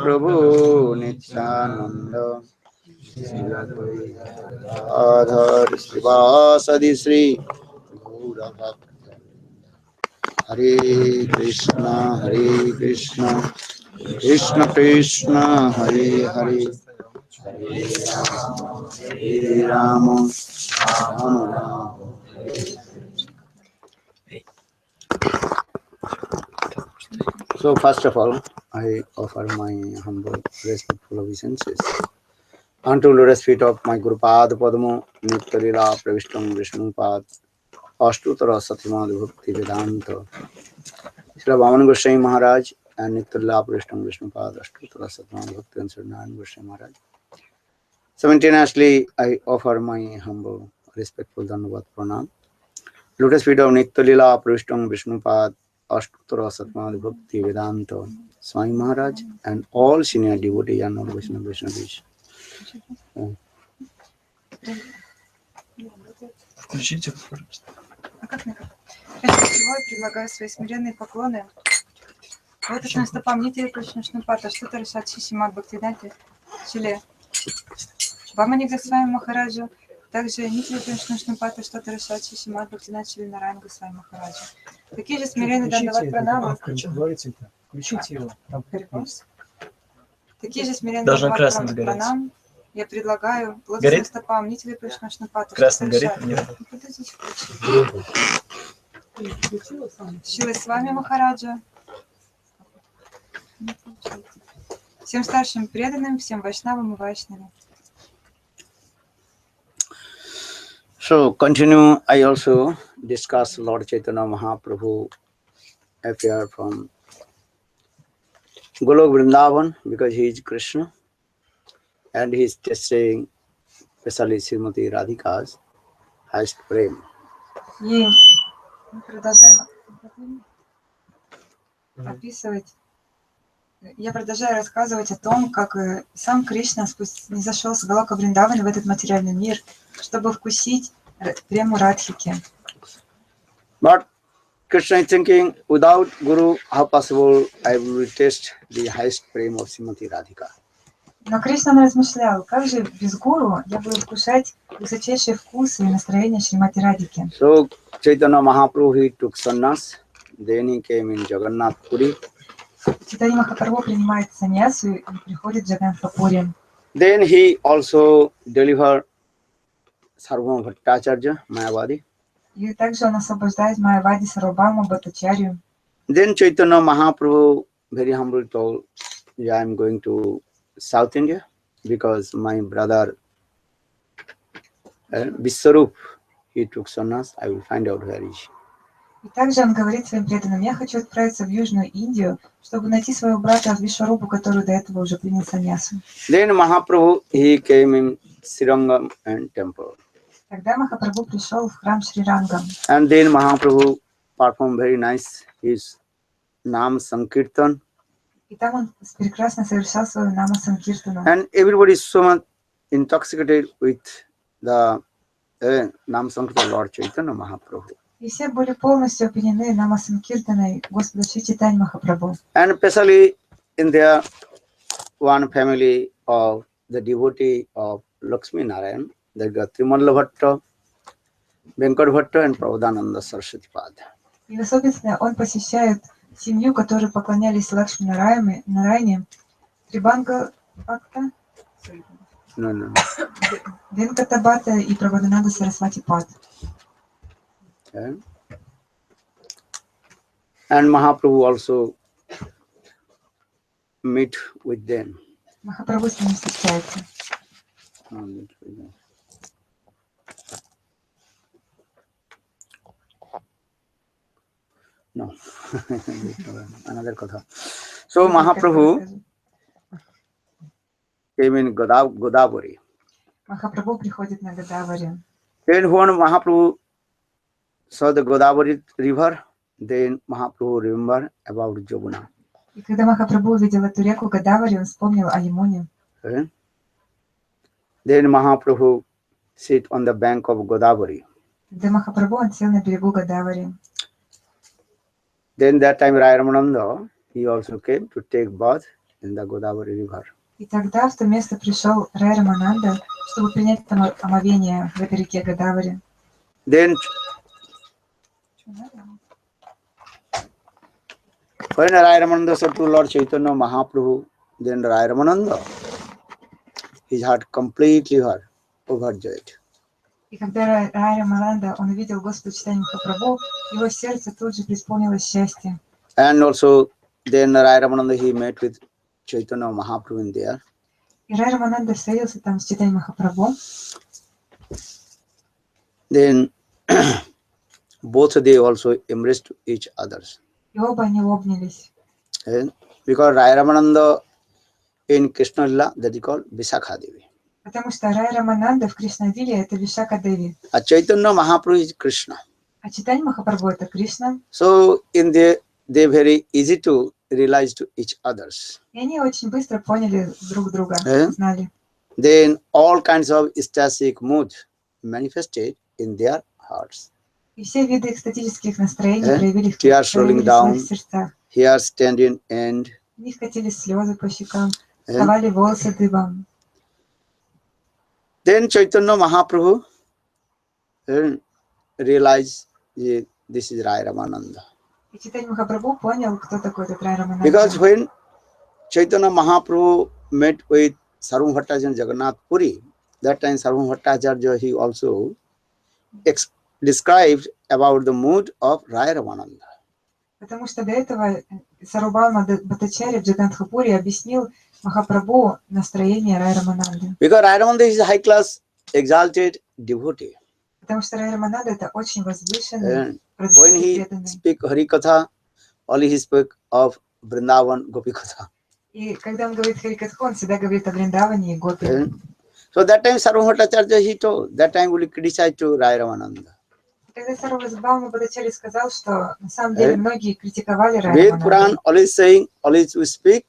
Prabhu Nityananda Sri Adhar Srivasadi Sri Gaura Bhakta Hare Krishna Krishna Krishna Hare Hare Hare Rama Rama Rama. So first of all, I offer my humble, respectful obeisances unto lotus feet of my Guru Pad Padmo Nitya Lila Pravishtam Vishnu Pad Ashtutara Satimad Bhakti Vedanta Srila Vana Goswami Maharaj and Nitya Lila Pravishtam Vishnu Pad Ashtutara Satimad Bhakti and Sri Narayan Goswami Maharaj. Simultaneously, I offer my humble, respectful Dhanavad Pranam. Lotus feet of Nitya Lila Pravishtam Vishnu Pad Ashtutara Satimad Bhakti Vedanta Swami Maharaj and all senior devotees and all Vaishnavis. Включите, пожалуйста. А как на Прежде всего, я предлагаю свои смиренные поклоны лотосным стопам Нитья Кришна Пата, что-то решат Шишимат Бхактивиданте Шиле. Бамани с вами Махараджу, также Нитья Кришна Пата, что-то решат Шишимат Бхактивиданте Шиле Нараянга с вами Махараджу. Такие же смиренные Дандават Пранамы. Включите его. Такие же смиренные Дандават Пранамы. Я предлагаю лотосным стопам Нитья Кришна Пата, Красный горит? Шилы с вами Махараджа. Всем старшим преданным, всем вайшнавам и вайшнавам. So continue, I also discuss Lord Chaitanya Mahaprabhu affair from Golok Vrindavan because he is Krishna and he is testing especially Srimati Radhika's highest prem. И мы продолжаем описывать. Я продолжаю рассказывать о том, как сам Кришна снизошел с Галока Вриндавана в этот материальный мир, чтобы вкусить прему Радхики. But Krishna is thinking, without Guru, how possible I will taste the highest prem of Srimati Radhika? Но Кришна размышлял, как же без гуру я буду вкушать высочайшие вкусы и настроение Шримати Радхики. So Chaitanya Mahaprabhu, he took sannyas, then he came in Jagannath Puri. Чайтанья Махапрабху принимает саньясу и приходит в Джаганнатхапури. Then he also delivered Sarvabhauma Bhattacharya, Mayavadi. И также он освобождает Майявади Сарвабхауму Бхаттачарью. Then Chaitanya Mahaprabhu very humbly told, yeah, I am going to South India because my brother Viswarup, he took sannyas. I will find out where he is. И также он говорит своим преданным: я хочу отправиться в Южную Индию, чтобы найти своего брата Вишварупу, который до этого уже принял саньясу. Then Mahaprabhu, he came in Srirangam and temple. Тогда Махапрабху пришел в храм Шрирангам. And then Mahaprabhu performed very nice his Nam Sankirtan. И там он прекрасно совершал свою Нама Санкиртану. And everybody is so much intoxicated with the Nam Sankirtan Lord Chaitanya Mahaprabhu. И все были полностью опьянены Нама Санкиртаной Господа Шри Чайтаньи Махапрабху. And especially in their one family of the devotee of Lakshmi Narayan, they got Trimalla Bhatta, Venkat Bhatta and Prabodhananda Saraswati Pad. И особенно он посещает семью, которые поклонялись Лакшми Нарайне, Трибанга Бхакта, Венката Бхатта и Прабодхананда Сарасвати Пад. Okay. And Mahaprabhu also meet with them. Махапрабху с ними встречается. No, another katha. So Mahaprabhu came in Godavari. Махапрабху приходит на Годавари. Then when Mahaprabhu saw the Godavari river, then Mahaprabhu remembered about Jamuna. И когда Махапрабху увидел эту реку Годавари, он вспомнил о Ямуне. Okay. Then Mahaprabhu sit on the bank of Godavari. Когда Махапрабху он сел на берегу Годавари. Then that time Rai Ramananda, he also came to take bath in the Godavari river. И тогда в то место пришел Рай Рамананда, чтобы принять там омовение в этой реке Годавари. Then when Rai Ramananda said to Lord Chaitanya Mahaprabhu, then Rai Ramananda, his heart completely overjoyed. И когда Рай Рамананда, он увидел Господа Чайтанью Махапрабху, его сердце тут же преисполнилось счастье. And also then Rai Ramananda, he met with Chaitanya Mahaprabhu in there. И Рай Рамананда встретился там с Чайтанью Махапрабху. Then both they also embraced each others. И оба они обнялись. And because Rai Ramananda in Krishna Lila, that is called Visakha Devi. Потому что Рай Рамананда в Кришнавиле это Вишака Деви, A Chaitanya Mahaprabhu is Krishna. а Чайтанья Махапрабху это Кришна. So in they very easy to realize to each others. И они очень быстро поняли друг друга, знали. Then all kinds of ecstatic moods manifested in their hearts. И все виды экстатических настроений проявили в Tears своих сердцах. Hair standing and У них катились слезы по щекам, вставали волосы дыбом. then Chaitanya Mahaprabhu realized this is Rai Ramananda. И Чайтанья Махапрабху понял, кто такой этот Рай Рамананда. Because when Chaitanya Mahaprabhu met with Sarvam Bhattacharya in Jagannath Puri, that time Sarvam Bhattacharya he also described about the mood of Rai Ramananda. Потому что до этого Сарвабхаума Бхаттачарья в Джаганатхапуре объяснил Махапрабху настроение Рай Рамананды. Because Rai Ramananda is a high class exalted devotee. Потому что Рай Рамананда это очень возвышенный, when he speak Hari Katha, only he spoke of Vrindavan Gopi Katha. И когда он говорит Харикатху, он всегда говорит о Вриндаване и Гопи. So that time Sarvam Bhattacharya he told, that time will criticize to Rai Ramananda. Тогда Сарвабхаума Бхаттачарья сказал, что на самом деле многие критиковали Рай Ved Puran Рамананду. always saying, always we speak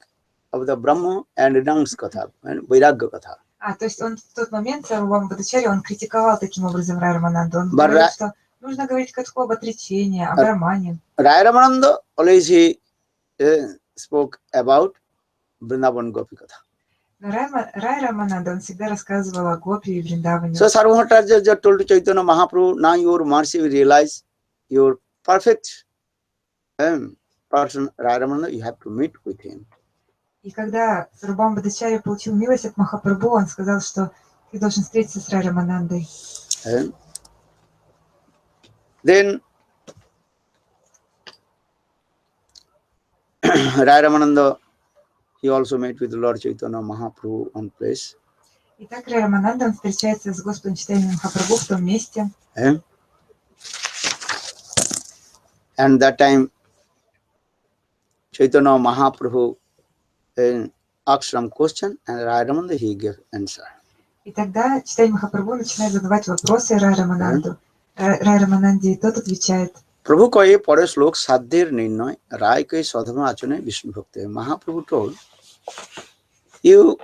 of the Brahma and renounce Katha and Vairagya Katha. То есть он в тот момент, Сарвабхаума Бхаттачарья, он критиковал таким образом Рай Рамананду. Он говорил, что нужно говорить Катху об отречении, о Брахмане. Rai Ramananda always he spoke about Vrindavan Gopi Katha. Но Рай Рамананда, он всегда рассказывал о Гопи и Вриндаване. So Sarvam Bhattacharya told to Chaitanya Mahaprabhu, now your mercy will realize your perfect person Rai Ramananda, you have to meet with him. И когда Сарвабхаума Бхаттачарья получил милость от Махапрабху, он сказал, что ты должен встретиться с Рай Раманандой. Then Rai Ramananda, he also met with Lord Chaitanya Mahaprabhu on place. И так Рай Рамананда, он встречается с Господом Чайтаньей Махапрабху в том месте. And that time Chaitanya Mahaprabhu asked some question and Rai Ramananda he gave answer. И тогда Чайтанья Махапрабху начинает задавать вопросы Рай Рамананду. Рай Рамананде, и тот отвечает. Prabhu কয়ে পরে শ্লোক সাধ্যের নির্ণয় রায় কয়ে সধর্ম আচরণে বিষ্ণু ভক্ত Mahaprabhu told you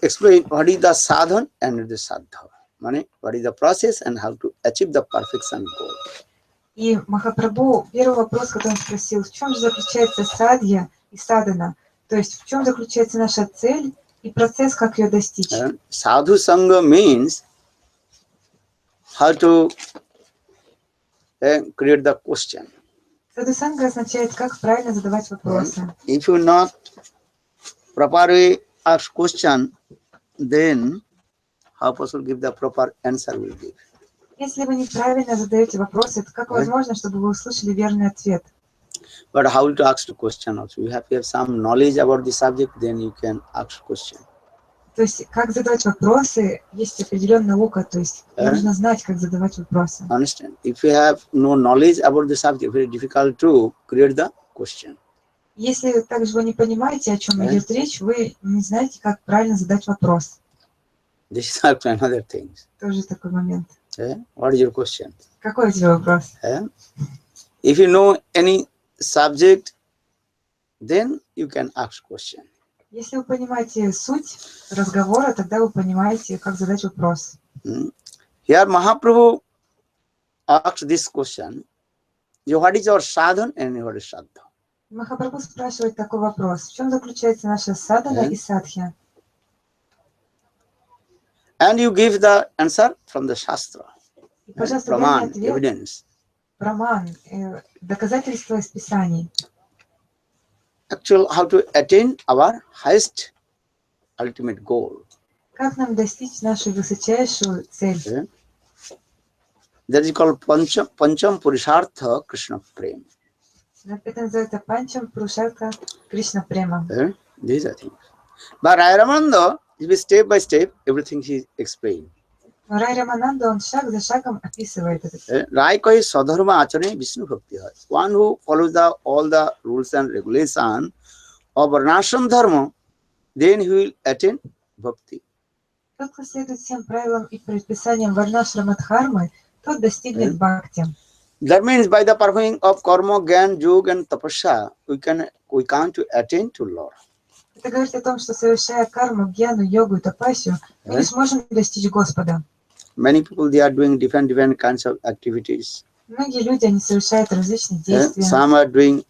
explain what is the sadhan and the sadha, মানে what is the process and how to achieve the perfection goal. И Махапрабху, первый вопрос, который он спросил, в чем же заключается садья и садана, то есть в чем заключается наша цель и процесс, как ее достичь. Sadhu Sangha means how to create the question. Садху санга означает, как правильно задавать вопросы. If you not properly ask question, then how possible give the proper answer will give. Если вы неправильно задаете вопросы, то как возможно, чтобы вы услышали верный ответ? But how to ask the question also? You have to have some knowledge about the subject, then you can ask question. То есть, как задавать вопросы, есть определенная наука, то есть нужно знать, как задавать вопросы. Understand? If you have no knowledge about the subject, very difficult to create the question. Если также вы не понимаете, о чем идет речь, вы не знаете, как правильно задать вопрос. This is also another thing. Тоже такой момент. What is your question? Какой у тебя вопрос? If you know any subject, then you can ask question. Если вы понимаете суть разговора, тогда вы понимаете, как задать вопрос. Here Mahaprabhu asked this question, what is your sadhan and what is sadha? Махапрабху спрашивает такой вопрос. В чем заключается наша садхана и садхья? And you give the answer from the Shastra. И, пожалуйста, дай мне Praman, ответ. evidence. Праман, доказательства из Писаний. Actual, how to attain our highest ultimate goal. Как нам достичь нашу высочайшую цель? That is called Pancham Purushartha Krishna Prem. Это называется Панчам Пурушартха Кришна Према. These are things. But Raya Ramananda, step by step, everything he explained. Но Рай Рамананда, он шаг за шагом описывает это. Rai koi sadharma achane Vishnu bhakti hai. One who follows all the rules and regulations of varnashram dharma, then he will attain bhakti. Тот, кто следует всем правилам и предписаниям Варнашрамадхармы, тот достигнет бхакти. That means by the performing of karma, gyan, yoga and tapasya, we come to attain to Lord. Это говорит о том, что совершая карму, гьяну, йогу и тапасию, мы не сможем достичь Господа. Many people, they are doing different kinds of activities. Многие люди, они совершают различные действия. Some are doing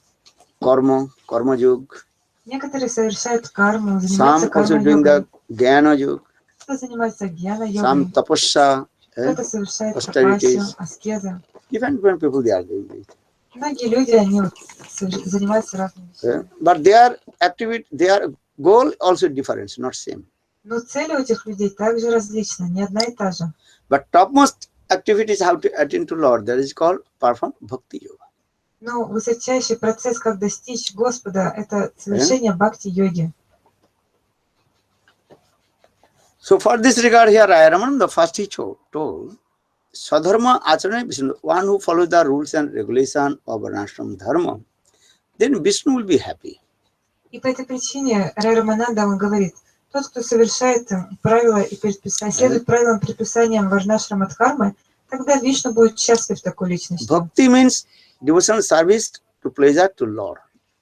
karma yoga. Некоторые совершают карму, Some занимаются also doing карма-йогой. the jnana yoga. Кто занимается гьяна-йогой, Some tapasya. кто-то совершает austerities. тапасию, аскезы. Different people, they are doing it. Многие люди, они занимаются разными вещами. But their activity, their goal also different, not same. Но цели у этих людей также различны, не одна и та же. But topmost activities how to attain to Lord, that is called perform bhakti yoga. Но высочайший процесс, как достичь Господа, это совершение бхакти-йоги. So for this regard here, Raya Ramananda, the first he told, Sadharma Acharane Vishnu, one who follows the rules and regulations of Varnashram Dharma, then Vishnu will be happy. И по этой причине Рай Рамананда, он говорит, тот, кто совершает правила и предписания, следует правилам и предписаниям Варнашрамадхармы, тогда Вишну будет счастлив такой личностью. Bhakti means devotional service to pleasure to Lord.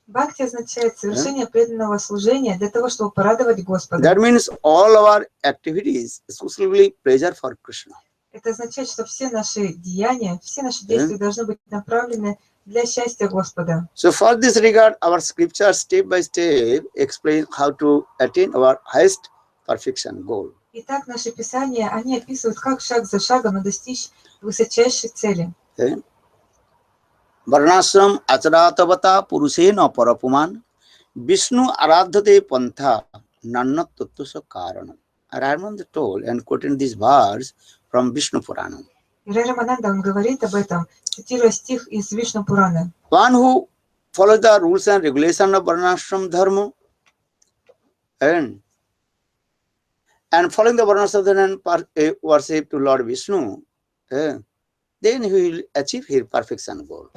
Бхакти означает совершение преданного служения для того, чтобы порадовать Господа. That means all our activities exclusively pleasure for Krishna. Это означает, что все наши деяния, все наши действия должны быть направлены для счастья Господа. So for this regard, our scriptures step by step explain how to attain our highest perfection goal. Итак, наши писания, они описывают, как шаг за шагом достичь высочайшей цели. Varnashram acharatavata purusena parapumān Vishnu aradhate pantha nannat tattvasa karanam. Ramananda told and quoted this verse from Vishnu Purana. Рай Рамананда, он говорит об этом, цитируя стих из Вишну Пураны. One who follows the rules and regulations of Varnashram dharma and following the Varnashram dharma and worship to Lord Vishnu, then he will achieve his perfection goal.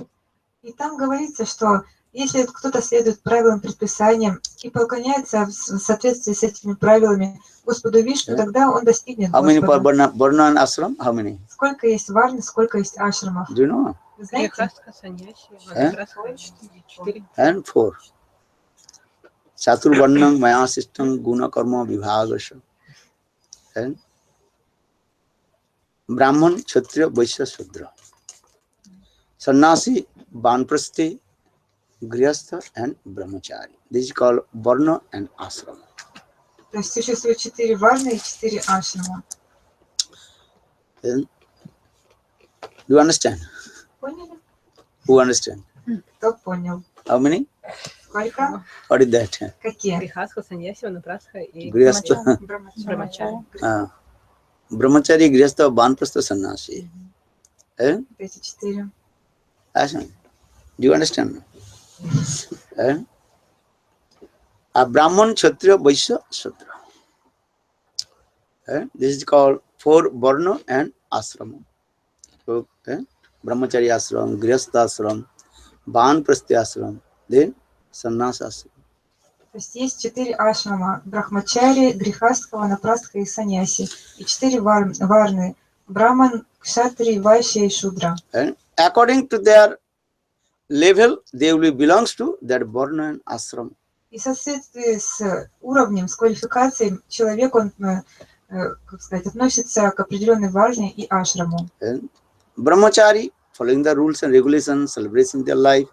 И там говорится, что если кто-то следует правилам, предписаниям и поклоняется в соответствии с этими правилами Господу Вишну, тогда он достигнет How many Господа. Varna and ashram? How many? Сколько есть варн, сколько есть ашрамов? Do you know? Вы знаете? And 4. Chatur varnam maya sistam guna karma vibhagasya. And Brahman, Kshatriya, Vaishya, Shudra. Sannyasi, Banprastha, Grihastha and Brahmachari. This is called Varna and Ashrama. То есть существует 4 варны и 4 ашрама. Do you understand? Поняли? Who understand? Кто понял? How many? Сколько? What is that? Какие? Грихастха, саньяси, ванапрастха и Grihastha. брамачари. Brahmachari, Grihastha, Banprastha, Sannyasi. Эти 4. Do you understand? A Brahman, Kshatriya, Vaishya, Shudra. This is called 4 Varna and Ashrama. So, Brahmachari Ashram, Grihastha Ashram, Banprastha Ashram, then Sannyas Ashram. То есть есть 4 ашрама: Брахмачари, Грихастха, Ванапрастха и Саньяси. И 4 варны: Браман, Кшатри, Вайшья и Шудра. And according to their level, they will belongs to that Varna and Ashram. И в соответствии с уровнем, с квалификацией, человек, он, как сказать, относится к определенной варне и ашраму. And Brahmachari, following the rules and regulations, celebrating their life,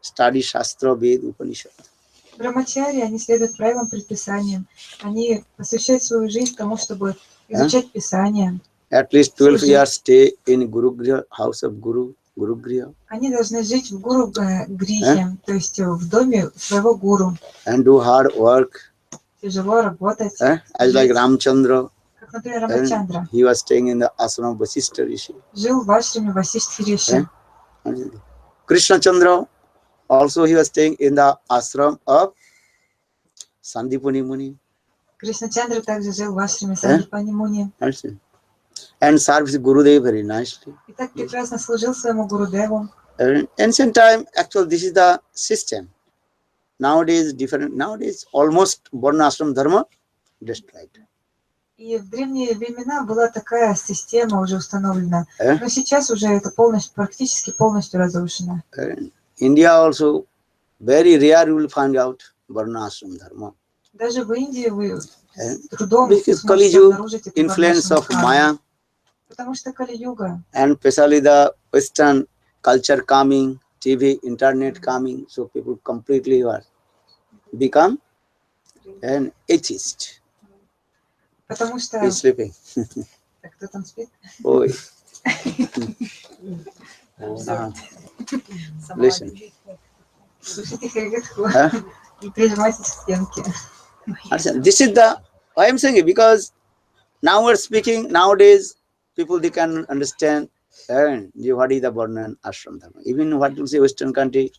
study Shastra, Ved, Upanishad. Брамачари, они следуют правилам, предписаниям. Они посвящают свою жизнь тому, чтобы изучать Писание. At least 12 Служить. years stay in Guru Griha, house of Guru Griha, Они должны жить в гуру грихе, то есть в доме своего гуру. and do hard work. Тяжело работать. As like Ramchandra, Как, например, Рамачандра. he was staying in the ashram of Vasishtha Rishi. Жил в ашраме Васиштхи Риши. Krishna Chandra, also he was staying in the ashram of Sandipani Muni. Кришначандра также жил в ашраме Сандипани Муни. And served Gurudev very nicely. И так прекрасно служил своему Гурудеву. In ancient time, actually, this is the system. Nowadays, different. Nowadays, almost Varna Ashram Dharma destroyed. И в древние времена была такая система уже установлена. Но сейчас уже это практически полностью разрушено. India also, very rare you will find out Varna Ashram Dharma. Даже в Индии вы с трудом Because сможете обнаружить это influence of Maya, потому что Кали-юга. and especially the Western culture coming, TV, internet coming, so people completely become an atheist. Потому что... He's sleeping. Кто там спит? Oi. Listen. Слушайте Харигатху и прижимайтесь к стенке. This is the why I'm saying it, because now we're speaking nowadays people they can understand what is the Varna Ashram Dharma. Even what you say Western country,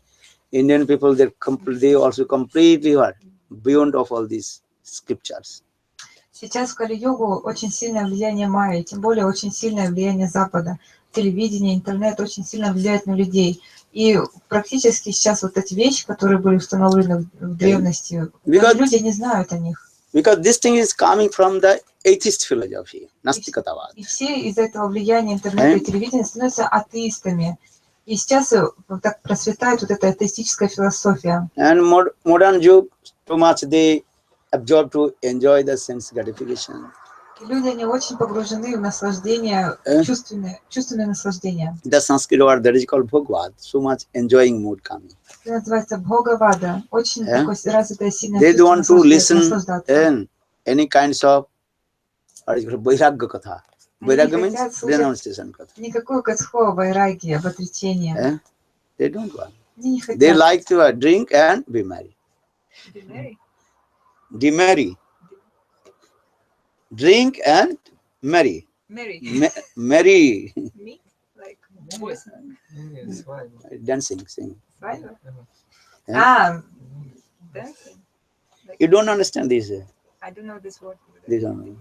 Indian people they also completely beyond of all these scriptures. Сейчас в Кали-югу очень сильное влияние майя, тем более очень сильное влияние Запада. Телевидение, интернет очень сильно влияет на людей. И практически сейчас вот эти вещи, которые были установлены в древности, люди не знают о них. Because this thing is coming from the atheist philosophy, Nastikatavad. И все из-за этого влияния интернета и телевидения становятся атеистами. И сейчас так процветает вот эта атеистическая философия. And modern Jew, too much they absorb to enjoy the sense gratification. Люди, они очень погружены в наслаждение, чувственное наслаждение. The Sanskrit word that is called Bhagavad, so much enjoying mood coming. Это называется Бхагавада. Очень такое развитое, сильное They don't want to чувство listen наслаждаться. in any kinds of Vairagya katha. Vairagya means renunciation katha. Никакую катху, вайраги, об отречении. They don't want. Они не хотят. They like to drink and be merry. Demarry. Drink and marry. Marry. Me? Like voice. Dancing, singing. Dancing. You don't understand this. I don't know this word. They don't know.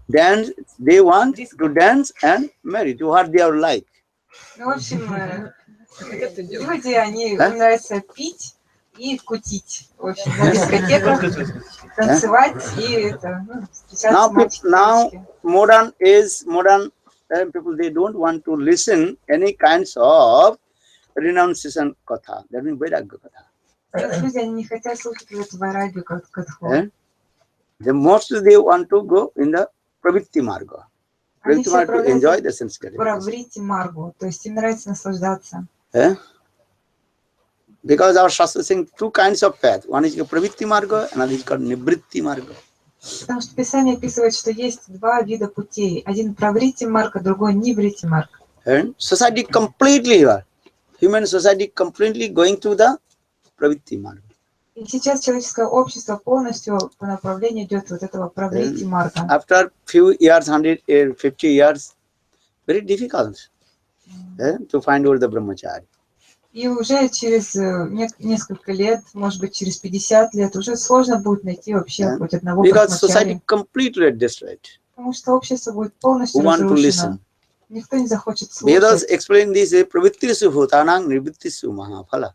Dance, they want to dance and marry, to what they are like. Ну, в общем, люди, они нравится пить и кутить. В общем, на дискотеках танцевать и это, встречаться Now modern people, they don't want to listen any kinds of renunciation katha. That means Vairagya katha. Люди, они не хотят слушать эту вайрагию катху. The most they want to go in the Pravritti Marga. Они Pravritti Marga to enjoy the sense gratification. Праврити маргу, то есть им нравится наслаждаться. Because our Shastra is saying two kinds of path. One is Pravritti Marga, another is called Nivritti Marga. Потому что Писание описывает, что есть два вида путей. Один праврити марга, другой ниврити марга. And society completely, human society completely going to the Pravritti Marga. И сейчас человеческое общество полностью по направлению идет вот этого праврити марга. After few years, 150 years, very difficult to find out the brahmachari. И уже через несколько лет, может быть, через 50 лет, уже сложно будет найти вообще хоть одного брахмачари. Потому что общество будет полностью разрушено. Никто не захочет слушать. Vedas explain this pravrittisu bhutanang nivrittisu mahaphala.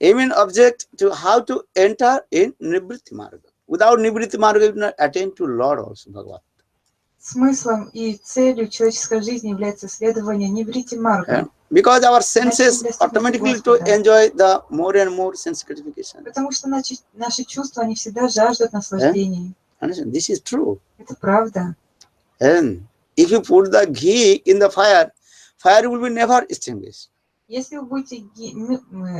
Aim object to how to enter in nivritti marga. Without nivritti marga, you cannot attain to Lord also, Bhagavat. Смыслом и целью человеческой жизни является следование ниврити марга. Because our senses automatically to enjoy the more and more sense gratification. Потому что наши чувства, они всегда жаждут наслаждений. This is true. Это правда. And if you put the ghee in the fire, fire will be never extinguished. Если вы будете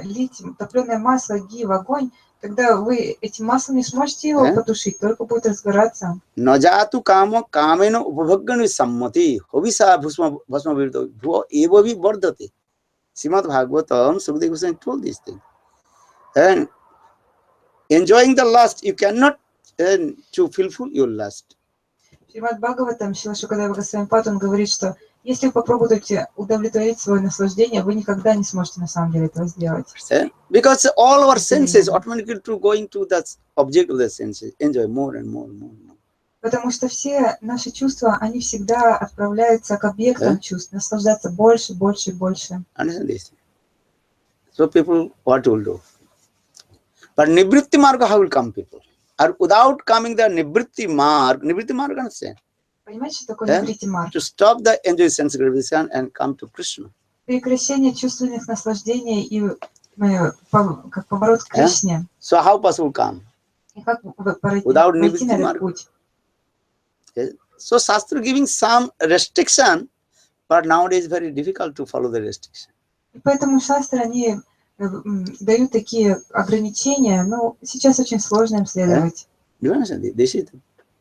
лить топленое масло ги в огонь, тогда вы этим маслом не сможете его потушить, только будет разгораться. नजातु काम कामेन उपभोग्यनु सम्मति हविषा भस्म भस्म विरुद्ध भो एव भी वर्धते. Srimad Bhagavatam, Sukadeva Goswami told this thing. And enjoying the lust, you cannot to fulfill your lust. Шримад Бхагаватам, Шрила Шукадева Госвами Пад, он говорит, что если вы попробуете удовлетворить свое наслаждение, вы никогда не сможете на самом деле этого сделать. Because all our senses automatically to going to that object of the senses, enjoy more and more and more. Потому что все наши чувства, они всегда отправляются к объектам чувств, наслаждаться больше, больше и больше. Understand this? So people, what will do? But Nivritti Marga, how will come people? Or without coming the Nivritti Marga, understand? Понимаете, что такое Ниврити Марга? To stop the enjoy sense gratification and come to Krishna. Прекращение чувственных наслаждений и как поворот к Кришне. So how possible come? И как пройти на этот путь? So Shastra giving some restriction, but nowadays very difficult to follow the restriction. И поэтому шастры, они дают такие ограничения, но сейчас очень сложно им следовать. Do you understand?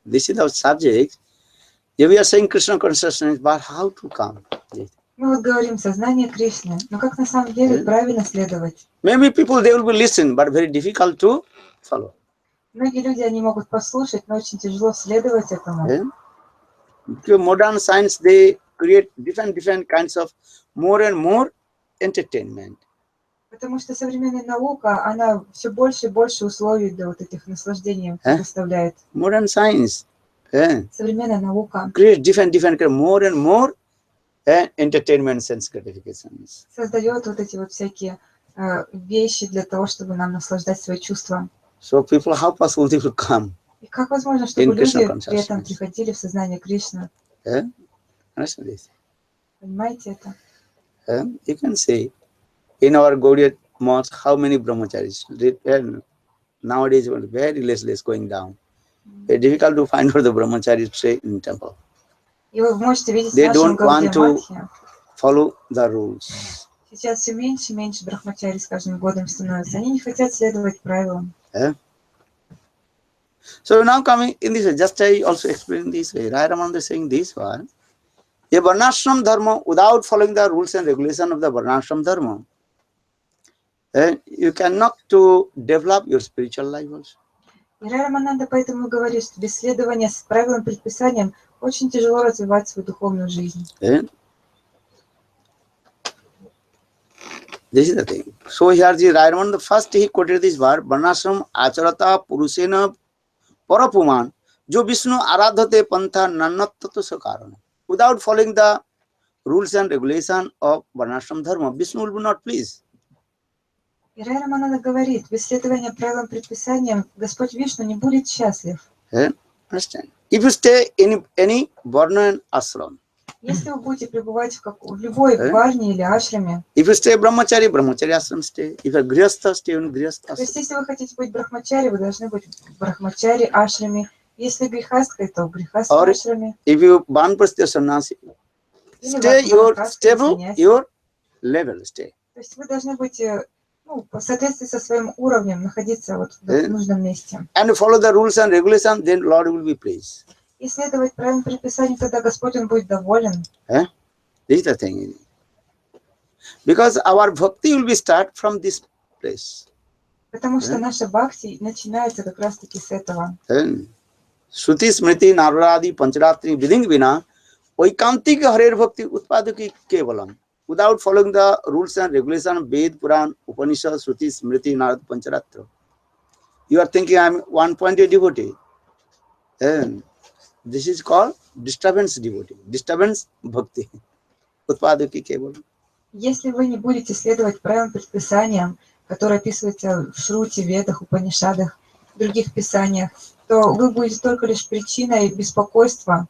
This is our subject. If we are saying Krishna consciousness, but how to come? Мы вот говорим сознание Кришны, но как на самом деле правильно следовать? Maybe people they will be listen, but very difficult to follow. Многие люди, они могут послушать, но очень тяжело следовать этому. Modern science, they create different kinds of more and more entertainment. Потому что современная наука, она все больше и больше условий для вот этих наслаждений предоставляет. Modern science, современная наука create different more and more entertainment sense gratifications. Создает вот эти вот всякие вещи для того, чтобы нам наслаждать свои чувства. So people, how possible they will come? И как возможно, чтобы люди при этом приходили в сознание Кришны? Понимаете это? You can say, in our Gaudiya mosque, how many brahmacharis? Nowadays, very less going down. It's difficult to find out the brahmacharis stay in temple. И вы можете видеть They в нашем don't want to Гаудия-матхе. follow the rules. Сейчас все меньше и меньше брахмачари с каждым годом становятся. Они не хотят следовать правилам. So now coming in this way, just I also explain this way. Rai Ramananda is saying this one. A varnashram dharma, without following the rules and regulation of the varnashram dharma, you cannot to develop your spiritual life also. И Рай Рамананда поэтому говорит, что без следования с правилам, предписаниям очень тяжело развивать свою духовную жизнь. This is the thing. So here the Rai Ramananda first he quoted this word, varnashram acharata purusena parapuman, jo Vishnu aradhate pantha nannatto sakarana. Without following the rules and regulation of varnashram dharma, Vishnu will not please. И Рай Рамананда говорит, без следования правилам, предписаниям Господь Вишну не будет счастлив. Understand? If you stay in any varna and ashram, если вы будете пребывать в любой варне или ашраме, if you stay brahmachari ashram stay. If you are grihastha, stay in grihastha ashram. То есть, если вы хотите быть брахмачари, вы должны быть в брахмачари ашраме. Если грихастха, то в грихастха ашраме. If you banprastya sannyasi, stay your stable, your level, stay. То есть вы должны быть в соответствии со своим уровнем, находиться вот в нужном месте. And follow the rules and regulations, then Lord will be pleased. И следовать правильным предписаниям, тогда Господь он будет доволен. This is the thing. Because our bhakti will be start from this place. Потому что наша бхакти начинается как раз-таки с этого. Shruti smriti naradi pancharatri viding vina oikantik harer bhakti utpadaki kevalam. Without following the rules and regulations of Ved, Puran, Upanishad, Shruti, Smriti, Narad, Pancharatra, you are thinking I am 1.8 devotee. This is called disturbance devotee, disturbance bhakti. Utpadaki kevalam. Если вы не будете следовать правилам, предписаниям, которые описываются в Шрути, Ведах, Упанишадах, других писаниях, то вы будете только лишь причиной беспокойства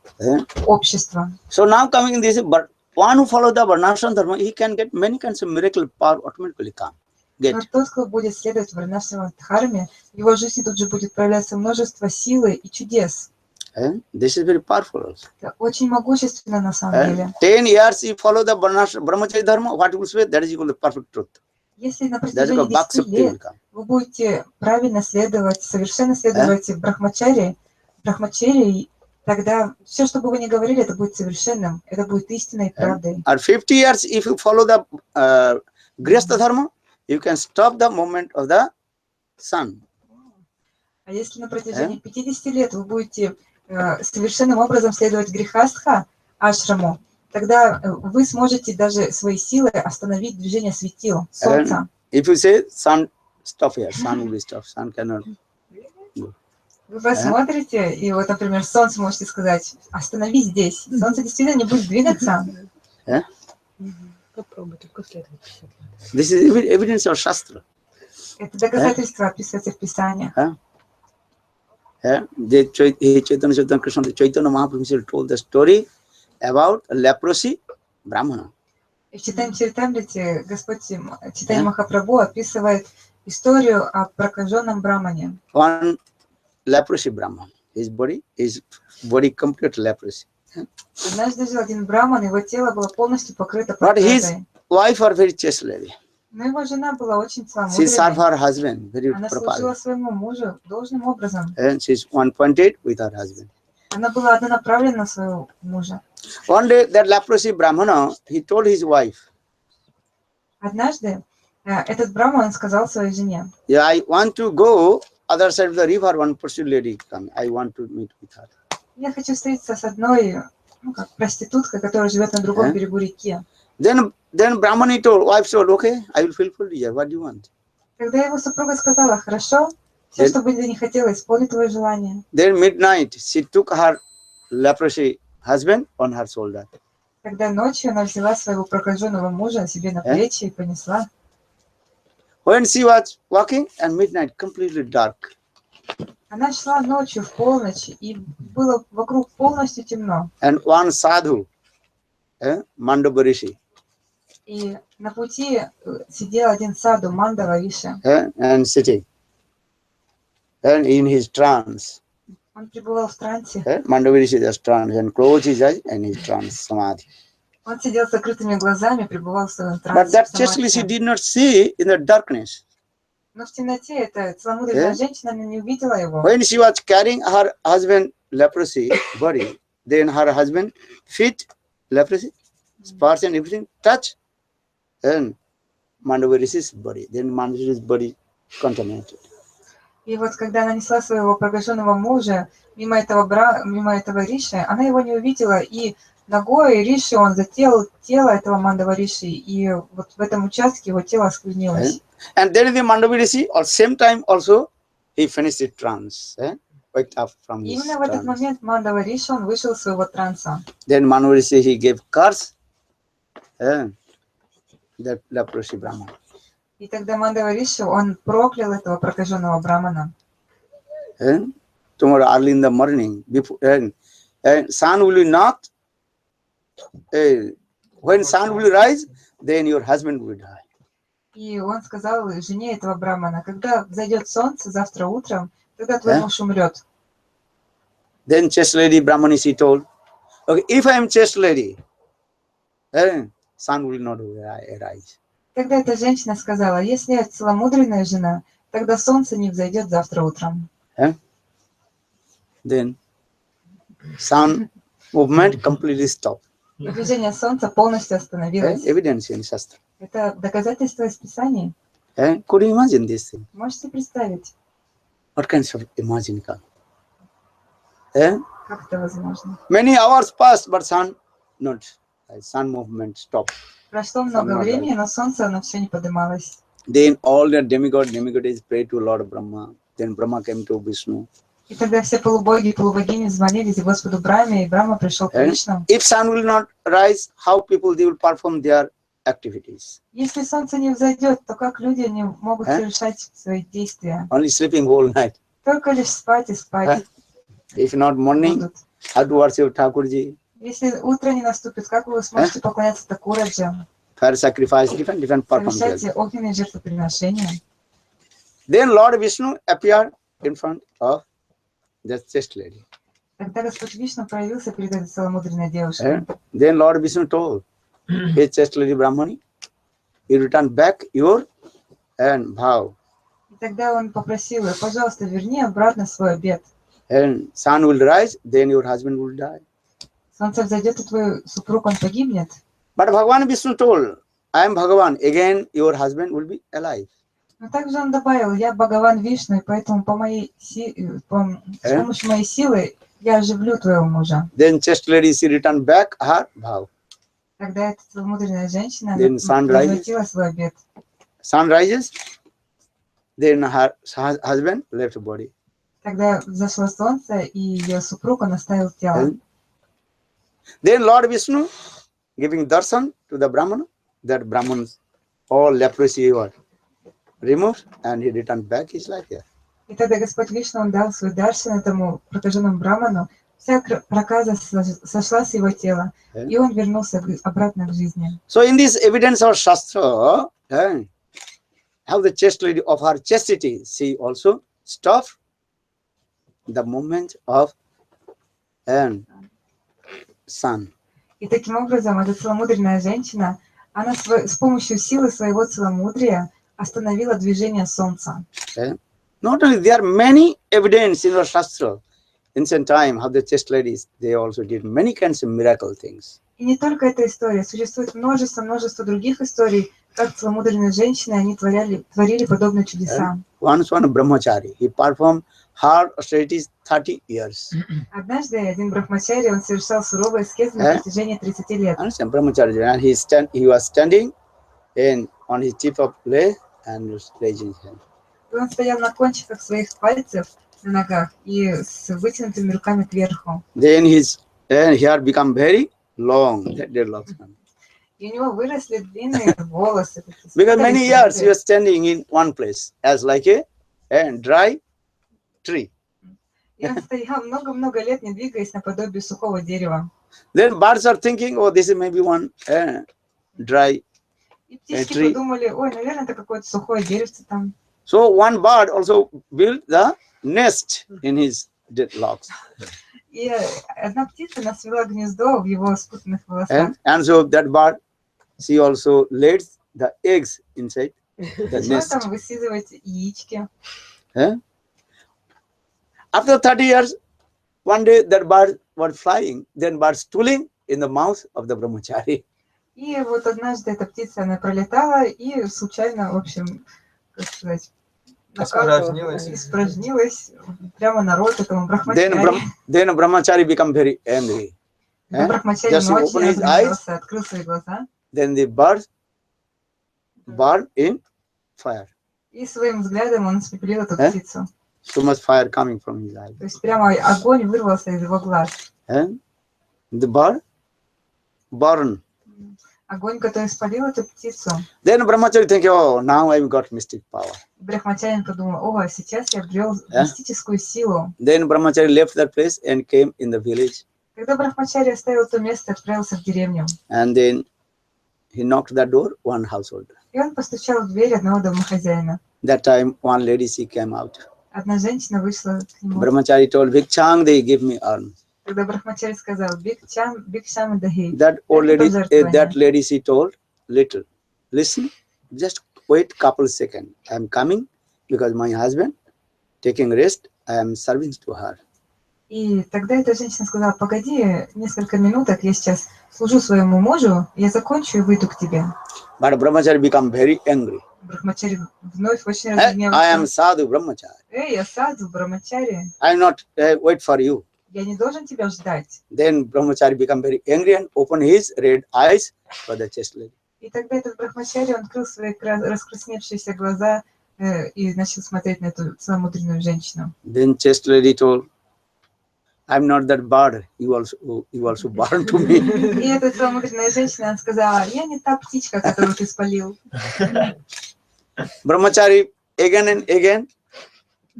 общества. So now coming in this, but one who follows the varnashram dharma, he can get many kinds of miracle power automatically come. Но тот, кто будет следовать варнашрама дхарме, в его жизни тут же будет проявляться множество силы и чудес. This is very powerful also. Это очень могущественно на самом деле. 10 years you follow the brahmacharya dharma, what you will say, that is equal to perfect truth. Если на That is протяжении called 10 Bhakti will лет come. вы будете правильно следовать, совершенно следовать брахмачаре, тогда все, что бы вы ни говорили, это будет совершенным, это будет истинной правдой. Or 50 years, if you follow the grihastha dharma, you can stop the movement of the sun. А если на протяжении 50 лет вы будете совершенным образом следовать грихастха ашраму, тогда вы сможете даже своей силой остановить движение светил, солнца. If you say sun, stop here, sun will be stopped, sun cannot go. Вы посмотрите, и вот, например, солнце можете сказать, остановись здесь. Солнце действительно не будет двигаться. Попробуй только следовать. This is evidence of Shastra. Это доказательство описывается в Писаниях. Chaitanya Krishna, Chaitanya Mahaprabhu told the story about leprosy Brahmana. И в Чайтанья-чаритамрите Господь Чайтанья Махапрабху описывает историю о прокаженном брамане. One leprosy Brahman, his body complete leprosy. Однажды жил один браман, его тело было полностью покрыто But his проказой. wife are very chaste lady. Но его жена была очень She served целомудренной. her husband very Она служила properly. своему мужу должным образом. And she's one-pointed with her husband. Она была однонаправлена на своего мужа. One day, that leprosy Brahmana, he told his wife, Однажды этот браман сказал своей жене: yeah, I want to go other side of the river, one prostitute lady coming. I want to meet with her. я хочу встретиться с одной как проституткой, которая живет на другом берегу реки. Then Brahmani told, wife told, okay, I will fulfill desire. What do you want? Тогда его супруга сказала: хорошо, все, что бы ты не хотела, исполни твое желание. Then midnight, she took her leprosy husband on her shoulder. Тогда ночью она взяла своего прокаженного мужа себе на плечи и понесла. When she was walking at midnight, completely dark. Она шла ночью в полночь, и было вокруг полностью темно. And one sadhu, Mandabarishi, И на пути сидел один саду, Мандава Риша. and sitting, and in his trance. Он пребывал в трансе. Mandabarishi is trance, and closed his eyes and his trance, samadhi. Он сидел с закрытыми глазами, пребывал в своем But трансе. that в chastely she самадхи. did not see in the darkness. Но в темноте эта целомудренная женщина не увидела его. When she was carrying her husband leprosy body, then her husband feet leprosy, spots and everything touch, and Mandavarishi's body. Then Mandavarishi's body contaminated. И вот когда она несла своего прокаженного мужа мимо этого Риши, она его не увидела, и ногой Риши он зател тело этого Мандава Риши, и вот в этом участке его тело осквернилось. And then the Mandavarishi, at same time also, he finished his trance, waked up from И his именно в этот trance. момент Мандава Риши, он вышел из своего транса. Then Mandavarishi, he gave curse, that leprosy Brahman. И тогда Мандава Риши, он проклял этого прокаженного брамана. Tomorrow early in the morning, before, and sun will not, when sun will rise, then your husband will die. И он сказал жене этого брамана: когда взойдет солнце завтра утром, тогда твой муж умрет. Then chaste lady Brahmanishi told, okay, if I am chaste lady, sun will not arise. Тогда эта женщина сказала: если я целомудренная жена, тогда солнце не взойдет завтра утром. Then sun movement completely stopped. Движение солнца полностью остановилось. Evidence in Shastra. Это доказательство из Писаний. Could you imagine this thing? Можете представить, What kinds of imagine come? как это возможно? Many hours passed, but sun movement stopped. Прошло много времени, но солнце, оно все не поднималось. Then all the demigods prayed to Lord Brahma. Then Brahma came to Vishnu. И тогда все полубоги и полубогини взмолились Господу Брахме, и Брахма пришел к Вишну. If sun will not rise, how people they will perform their activities? Если солнце не взойдет, то как люди не могут совершать свои действия? Only sleeping whole night. Только лишь спать и спать. If not morning, будут. how to worship Thakurji? Если утро не наступит, как вы сможете поклоняться Такураджи? Fire sacrifice, different performances. Совершайте огненные жертвоприношения. Then Lord Vishnu appeared in front of the chaste lady. Тогда Господь Вишну проявился перед этой целомудренной девушкой. And then Lord Vishnu told, "Hey, chaste lady Brahmani, you return back your and vow, И тогда он попросил ее, пожалуйста, верни обратно свой обет. and sun will rise, then your husband will die." Солнце взойдет, и твой супруг, он погибнет. But Bhagavan Vishnu told, "I am Bhagavan, again your husband will be alive." Но также он добавил, я Бхагаван Вишну, и поэтому с помощью моей силы я оживлю твоего мужа. Then chaste lady, she returned back her vow. Тогда эта целомудренная женщина Then sun возвратила свой обет. Sun rises, then her husband left body. Тогда взошло солнце, и ее супруг, он оставил тело. And then Lord Vishnu giving darshan to the Brahmana, that Brahmans all leprosy were removed, and he returned back his life here. И тогда Господь Вишну, он дал свой даршан этому прокаженному браману. Вся проказа сошла с его тела, и он вернулся обратно к жизни. So in this evidence of Shastra, how the chaste lady of her chastity, she also stopped the movement of sun. И таким образом, эта целомудренная женщина, она с помощью силы своего целомудрия остановила движение солнца. Not only, there are many evidence in our Shastra, ancient time, how the chaste ladies, they also did many kinds of miracle things. И не только эта история, существует множество других историй, как целомудренные женщины, они творили подобные чудеса. Once one brahmachari, he performed hard austerities 30 years. Однажды один брахмачари, он совершал суровые аскезы на протяжении 30 лет. Understand, brahmachari, and he was standing on his tip of leg and was raising his hand. И он стоял на кончиках своих пальцев на ногах и с вытянутыми руками кверху. Then his hair become very long. Their locks. И у него выросли длинные волосы. Because many years he was standing in one place as like a dry tree. И он стоял много-много лет, не двигаясь, наподобие сухого дерева. Then birds are thinking, oh, this is maybe one dry И птички tree. подумали, ой, наверное, это какое-то сухое деревце там. So one bird also built the nest in his dead locks. И одна птица свела гнездо в его спутанных волосах. And so that bird, she also laid the eggs inside the Начала nest. там высиживать яички. After 30 years, one day that bird was flying, then bird stooling in the mouth of the brahmachari. И вот однажды эта птица, она пролетала и случайно, в общем, как сказать, испражнилась прямо на рот этому брахмачари. Then brahmachari become very angry. Брахмачари Just очень open his eyes. разгневался, открыл свои глаза. Then the bird burn in fire. И своим взглядом он испепелил эту птицу. So much fire coming from his eyes. То есть прямо огонь вырвался из его глаз. And the bird burn. Огонь, который спалил эту птицу. Then brahmachari think, oh, now I've got mystic power. Брахмачарин подумал, о, сейчас я обрел мистическую силу. Then brahmachari left that place and came in the village. Когда брахмачари оставил то место, отправился в деревню. And then he knocked the door, one household. И он постучал в дверь одного домохозяина. That time one lady, she came out. Одна женщина вышла к нему. Brahmachari told, Bhikshang, they give me alms. Когда брахмачари сказал, бикшам дахи. That old lady, that lady, she told, little, listen, just wait couple seconds. I am coming because my husband taking rest. I am serving to her. И тогда эта женщина сказала, погоди несколько минуток, я сейчас служу своему мужу, я закончу и выйду к тебе. But Brahmachari become very angry. Брахмачари вновь очень I разгневался. am sadhu Brahmachari. Эй, я саду, Брахмачари, I am not wait for you. я не должен тебя ждать. Then Brahmachari become very angry and open his red eyes for the chaste lady. И тогда этот Брахмачари, он открыл свои раскрасневшиеся глаза и начал смотреть на эту целомудренную женщину. Then chaste lady told, I am not that bird. You also burn to me. И эта целомудренная женщина, она сказала, я не та птичка, которую ты спалил. Brahmachari again and again,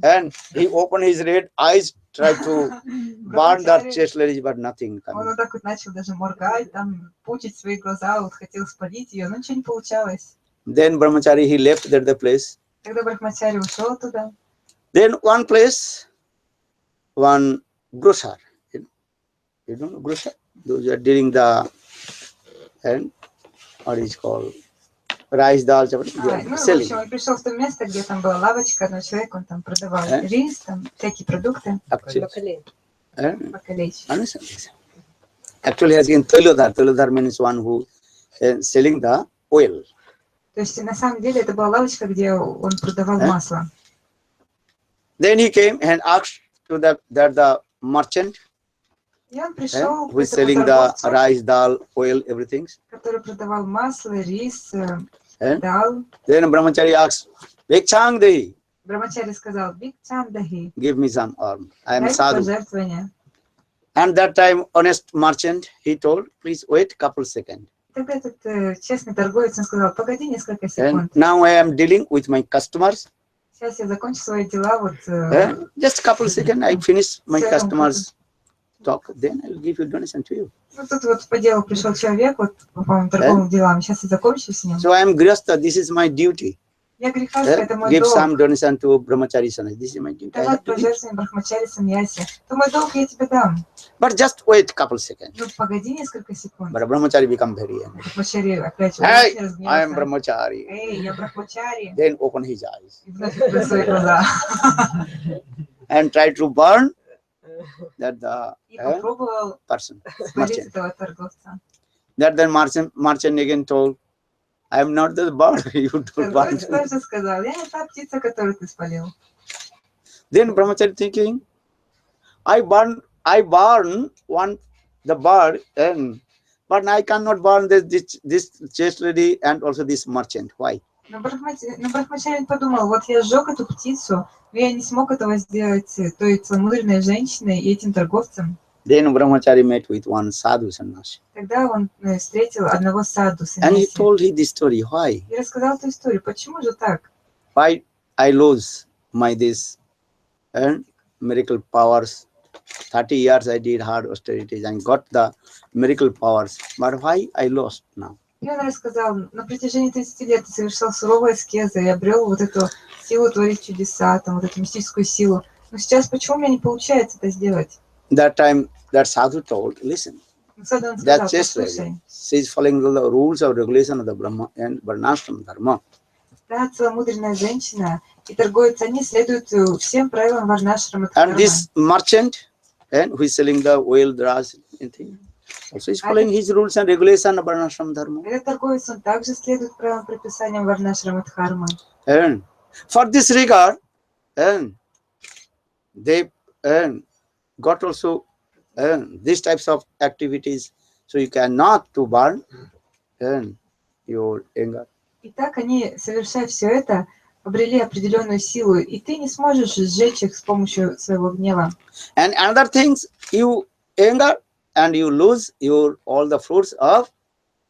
and he opened his red eyes, tried to burn that chaste lady, but nothing Он coming. вот так вот начал даже моргать, там, пучить свои глаза, вот хотел спалить ее, но ничего не получалось. Then Brahmachari, he left the place. Когда Брахмачари ушел туда, Then one place, one grocer, You don't know grosser? Those are dealing the and what is called rice dal chapati. They Ну, are в selling. общем, он пришел в то место, где там была лавочка одного человека, он там продавал рис, там всякие продукты. Actually, Покалечь. understand this? Actually, as in Tolodar means one who selling the oil. То есть, на самом деле, это была лавочка, где он продавал масло. Then he came and asked to the merchant И он пришел who is selling the rice, dal, oil, everything. который продавал масло, рис, дал. Then Brahmachari asked, Vikchang Dehi, Брамачари сказал, Викчам дахи, give me some arm. I am дайте sadhu. пожертвование. And that time, honest merchant, he told, please wait couple seconds. Тогда этот честный торговец, он сказал, погоди несколько And секунд. now I am dealing with my customers. Сейчас я закончу свои дела, вот... Just couple seconds, I finish my customers talk. Then I will give you donation to you. Ну, тут вот по делу пришел человек, вот по моим торговым делам, сейчас я закончу с ним. So I am grihastha, this is my duty. Я грехастка, это мой Give долг. some donation to Brahmachari Sannyasi. This is my duty. I Давай have to give. пожертвуем Брахмачари Саньяси. Это мой долг, я тебе дам. But just wait couple seconds. Ну, погоди несколько секунд. But Brahmachari become very angry. Брахмачари опять Hey, очень I am разгневался. Brahmachari. Эй, я Брахмачари. Then open his eyes И вновь открыл свои глаза. and try to burn that the И попробовал person, спалить merchant. этого торговца. That then merchant again told, I am not the bird you don't burn. Торговец тоже сказал, я не та птица, которую ты спалил. Then Brahmachari thinking, I burn one the bird, but I cannot burn this chaste lady and also this merchant. Why? Но Брахмачарин подумал, вот я сжег эту птицу, но я не смог этого сделать той целомудренной женщиной и этим торговцем. Then Brahmachari met with one sadhu sannyasi. Тогда он встретил одного саду And he саньяси told him this story. Why? и рассказал эту историю. Почему же так? Why I lose my this miracle powers? 30 years I did hard austerities and got the miracle powers. But why I lost now? И он рассказал, на протяжении 30 лет ты совершал суровые аскезы и обрел вот эту силу творить чудеса, там, вот эту мистическую силу. Но сейчас почему у меня не получается это сделать? That time that sadhu told, listen, Саду он сказал, that chaste lady, послушай, she is following the rules of regulation of the Brahma and Varnashram dharma. та целомудренная женщина и торговец, они следуют всем правилам Варнашрама And Дхармы. this merchant who is selling the oil, drugs, anything, also is following his rules and regulation of Varnashram dharma. Этот торговец, он также следует правилам предписаниям Варнашрама Дхармы. And for this regard, they got also these types of activities, so you cannot to burn your anger. И так они, совершая все это, обрели определенную силу, и ты не сможешь сжечь их с помощью своего гнева. And another things, you anger and you lose your all the fruits of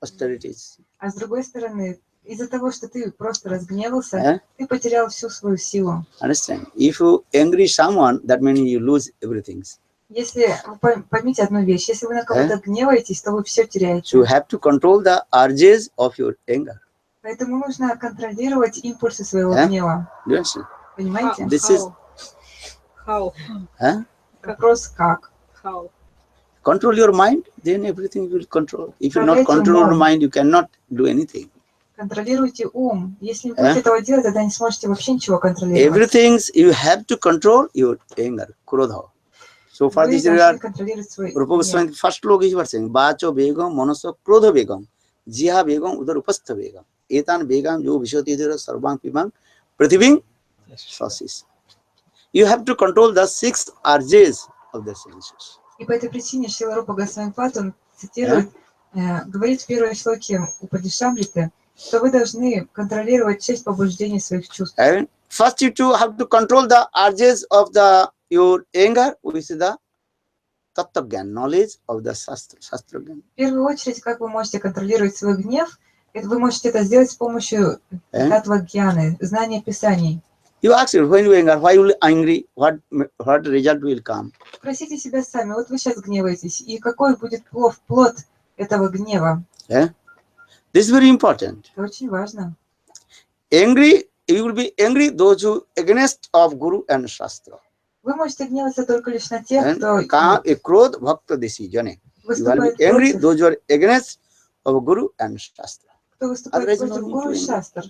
austerities. А с другой стороны, из-за того, что ты просто разгневался, ты потерял всю свою силу. Understand? If you angry someone, that means you lose everything. Если вы поймите одну вещь, если вы на кого-то гневаетесь, то вы все теряете. So you have to control the urges of your anger. Поэтому нужно контролировать импульсы своего гнева. Do you understand? Понимаете? This is How? Вопрос как? How? control your mind, then everything will control. If you not Управлять control your умом. mind, you cannot do anything. Контролируйте ум. Если не будете этого делать, тогда не сможете вообще ничего контролировать. Everything you have to control your anger, krodha. So for Вы this должны regard, контролировать свой Rupa гнев. Goswami first log is saying, Bacho begam, manaso krodha begam, jiha begam, udar upastha begam. Etan begam, jo vishoti dhira sarvang pibam, prathibing sasis. You have to control the 6 urges of the senses. И по этой причине Шрила Рупа Госвами-пад, он цитирует, говорит в первой шлоке Упадишамриты, что вы должны контролировать 6 побуждений своих чувств. And first you have to control the urges of your anger, which is the tattva gyan, knowledge of the shastra gyan. В первую очередь, как вы можете контролировать свой гнев, это вы можете это сделать с помощью татва-гьяны, знания писаний. You ask yourself, when you anger, why you angry, what result will come? Спросите себя сами, вот вы сейчас гневаетесь, и какой будет плод этого гнева? This is very important. Это очень важно. Angry, you will be angry those who against of Guru and Shastra. Вы можете гневаться только лишь на тех, And кто Krodh Bhakta Desi Jane. You will выступает be angry, против, those who are against our Guru and Shastra. кто выступает Otherwise, no против need гуру to и anger. шастр.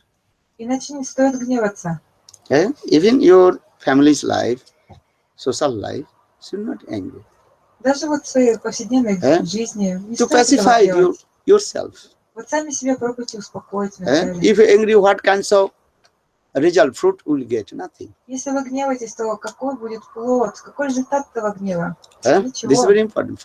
Иначе не стоит гневаться. Even your family's life, social life, should not angry. Даже вот в своей повседневной жизни не To стоит этого pacify делать. yourself. Вот сами себя пробуйте успокоить And вначале. if you're angry, what kinds of result, fruit will get? Nothing. Если вы гневаетесь, то какой будет плод? Какой результат этого гнева? This is Ничего. very important.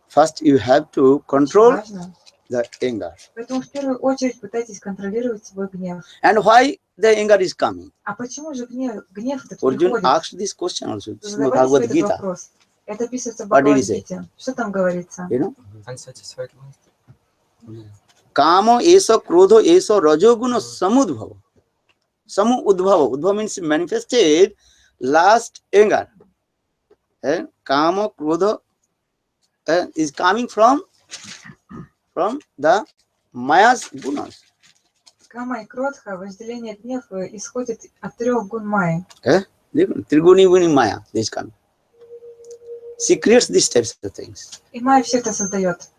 First you have to Очень control важно. the anger. Поэтому в первую очередь пытайтесь контролировать свой гнев. And why the anger is coming? А почему же гнев этот Arjun приходит? asked this question also. This is Задавайте себе Bhagavad этот Gita. вопрос. Это описывается в What did he say? Бхагавад-гите. Что там говорится? You know? Unsatisfied mind. Kamo eso krodho eso rajoguno samudbhava. Samudbhava. Udbhava means manifested last anger. Kamo krodho is coming from the Maya's gunas. Кама и кротха, вожделение, гнев исходит от 3 гун майи. Triguni guni Maya, this coming. She creates these types of things. И майя все это создает.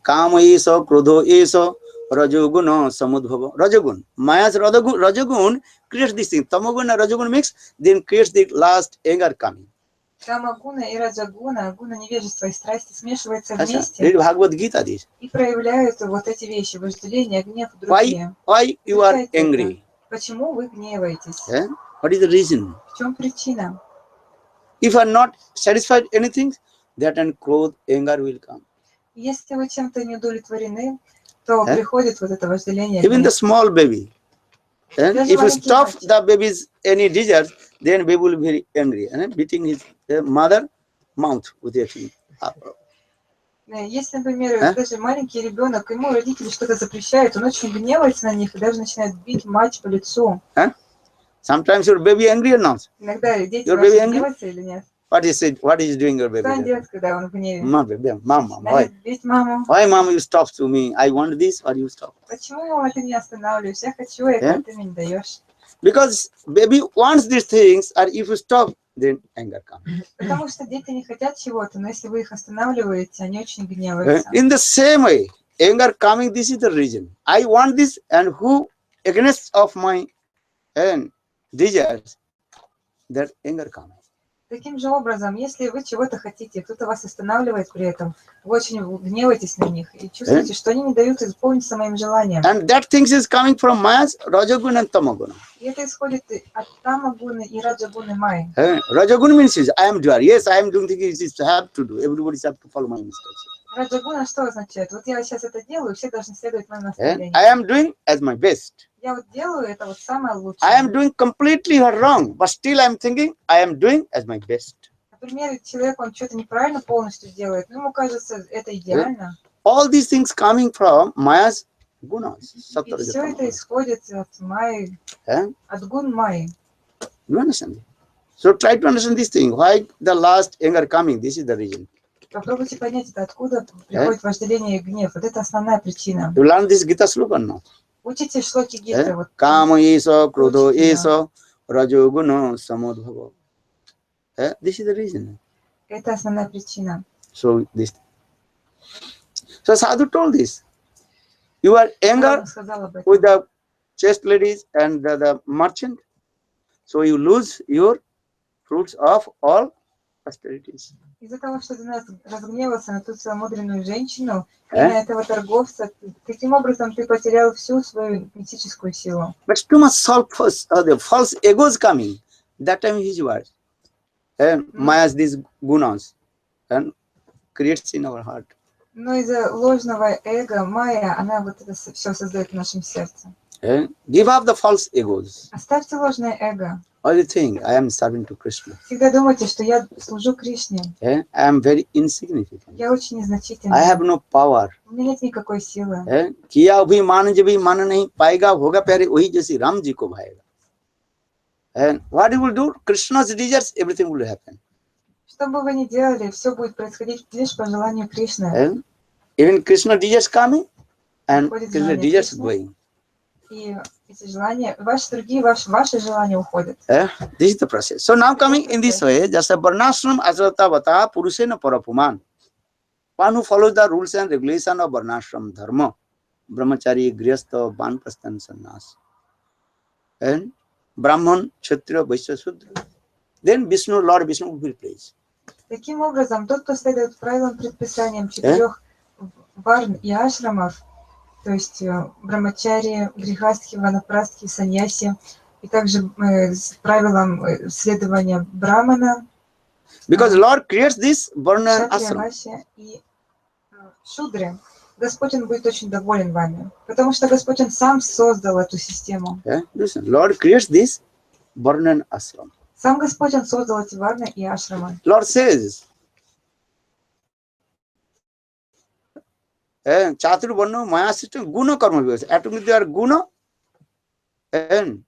Kama eso krodho eso rajoguno samudbhava. Rajogun. Maya's rajogun creates this thing. Tamogun and rajogun mix, then creates the last anger coming. Кама гуна и раджагуна, гуна невежества и страсти смешиваются Read вместе Bhagavad Gita this. и проявляют вот эти вещи, вожделение, гнев и другие. Why you are Изучайте angry? это. Почему вы гневаетесь? What is the reason? В чем причина? If you are not satisfied anything, that and growth, anger will come. Если вы чем-то не удовлетворены, то приходит вот это вожделение, Even the гнев. small baby. And if you stop the baby's any desire, then baby will be very angry and beating his mother mouth with their teeth. Если, например, даже маленький ребенок, ему родители что-то запрещают, он очень гневается на них и даже начинает бить мать по лицу. Sometimes your baby angry or not? Иногда дети Your ваши baby angry? гневаются или нет? What is it? What is doing your Что он baby? делает, когда он в гневе? Mama, why? Начинает бить маму. Why, mama, you stop to me? I want this, or you stop? Почему, мама, ты меня останавливаешь? Я хочу это, ты мне не даешь. Because baby wants these things, or if you stop, then anger comes. Потому что дети не хотят чего-то, но если вы их останавливаете, они очень гневаются. In the same way, anger coming, this is the reason. I want this, and who against of my desires, that anger comes. Таким же образом, если вы чего-то хотите, кто-то вас останавливает при этом, вы очень гневаетесь на них и чувствуете, что они не дают исполниться моим желаниям. And that things is coming from Maya's Rajagun and Tamagun. И это исходит от тамагуны и раджагуны майи. Rajagun means I am doer. Yes, I am doing things I have to do. Everybody have to follow my instructions. Раджагуна что означает? Вот я сейчас это делаю, все должны следовать моим I наставлениям. am doing as my best. Я вот делаю это вот самое лучшее. I am doing completely wrong, but still I am thinking I am doing as my best. Например, человек, он что-то неправильно полностью делает, но ему кажется, это идеально. All these things coming from Maya's gunas. И все это исходит от майи, от гун майи. You understand? So try to understand this thing. Why the last anger coming? This is the reason. Попробуйте понять, это откуда приходит вожделение и гнев. Вот это основная причина. You learn this Gita sloka or not? Учите шлоки Гиты. Вот. Kama eso, krodho eso, rajoguno samudbhava. This is the reason. Это основная причина. So this. So Sadhu told this. You are anger with the chaste ladies and the merchant. So you lose your fruits of all austerities. Из-за того, что ты разгневался на ту целомудренную женщину и на этого торговца, таким образом ты потерял всю свою мистическую силу. But too much the false egos coming. That time his words. And Maya's these gunas and creates in our heart. Но из-за ложного эго майя, она вот это все создает в нашем сердце. Give up the false egos. Оставьте ложное эго. Only think I am serving to Krishna. Всегда думайте, что я служу Кришне. I am very insignificant. Я очень незначительный. I have no power. У меня нет никакой силы. किया भी मान जब भी मन नहीं पाएगा होगा पहले वही जैसे राम जी को भाएगा. And what you will do? Krishna's desires, everything will happen. Что бы вы ни делали, все будет происходить лишь по желанию Кришны. Even Krishna desires coming and Krishna desires going. И эти желания, ваши другие, ваши желания уходят. This is the process. So now coming in this way, just a varnashram asratavata purusena parapuman. One who follows the rules and regulation of varnashram dharma, brahmachari, grihastha, banprastha, sannyas, and Brahman, Kshatriya, Vaishya, Shudra. Then Vishnu, Lord Vishnu will be praised. Таким образом, тот, кто следует правилам, предписаниям 4 варн и ашрамов, то есть брамачари, грихастхи, ванапрастхи, саньяси, и также с правилам следования брамана, Because Lord creates this varna and кшатрия, ashram. вайшья и шудры, Господь Он будет очень доволен вами, потому что Господь Он сам создал эту систему. Listen, Lord creates this varna and ashram. Сам Господь Он создал эти варны и ашрамы. Lord says, Chatru Varna Maya system Guna Karma because atoms they are Guna and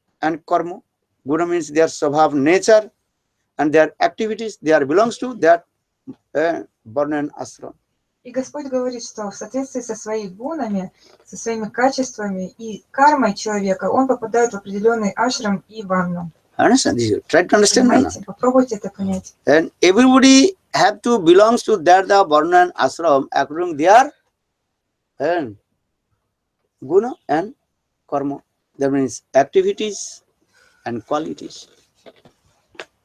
Karma. Guna means their Swabhav nature and their activities, they are belongs to that Varna and Ashram. И Господь говорит, что в соответствии со своими гунами, со своими качествами и кармой человека, он попадает в определенный ашрам и варну. Understand this? Try to understand. Понимаете? Попробуйте это понять. And everybody have to belongs to that the Varna and Ashram according their Guna and Karma. That means activities and qualities.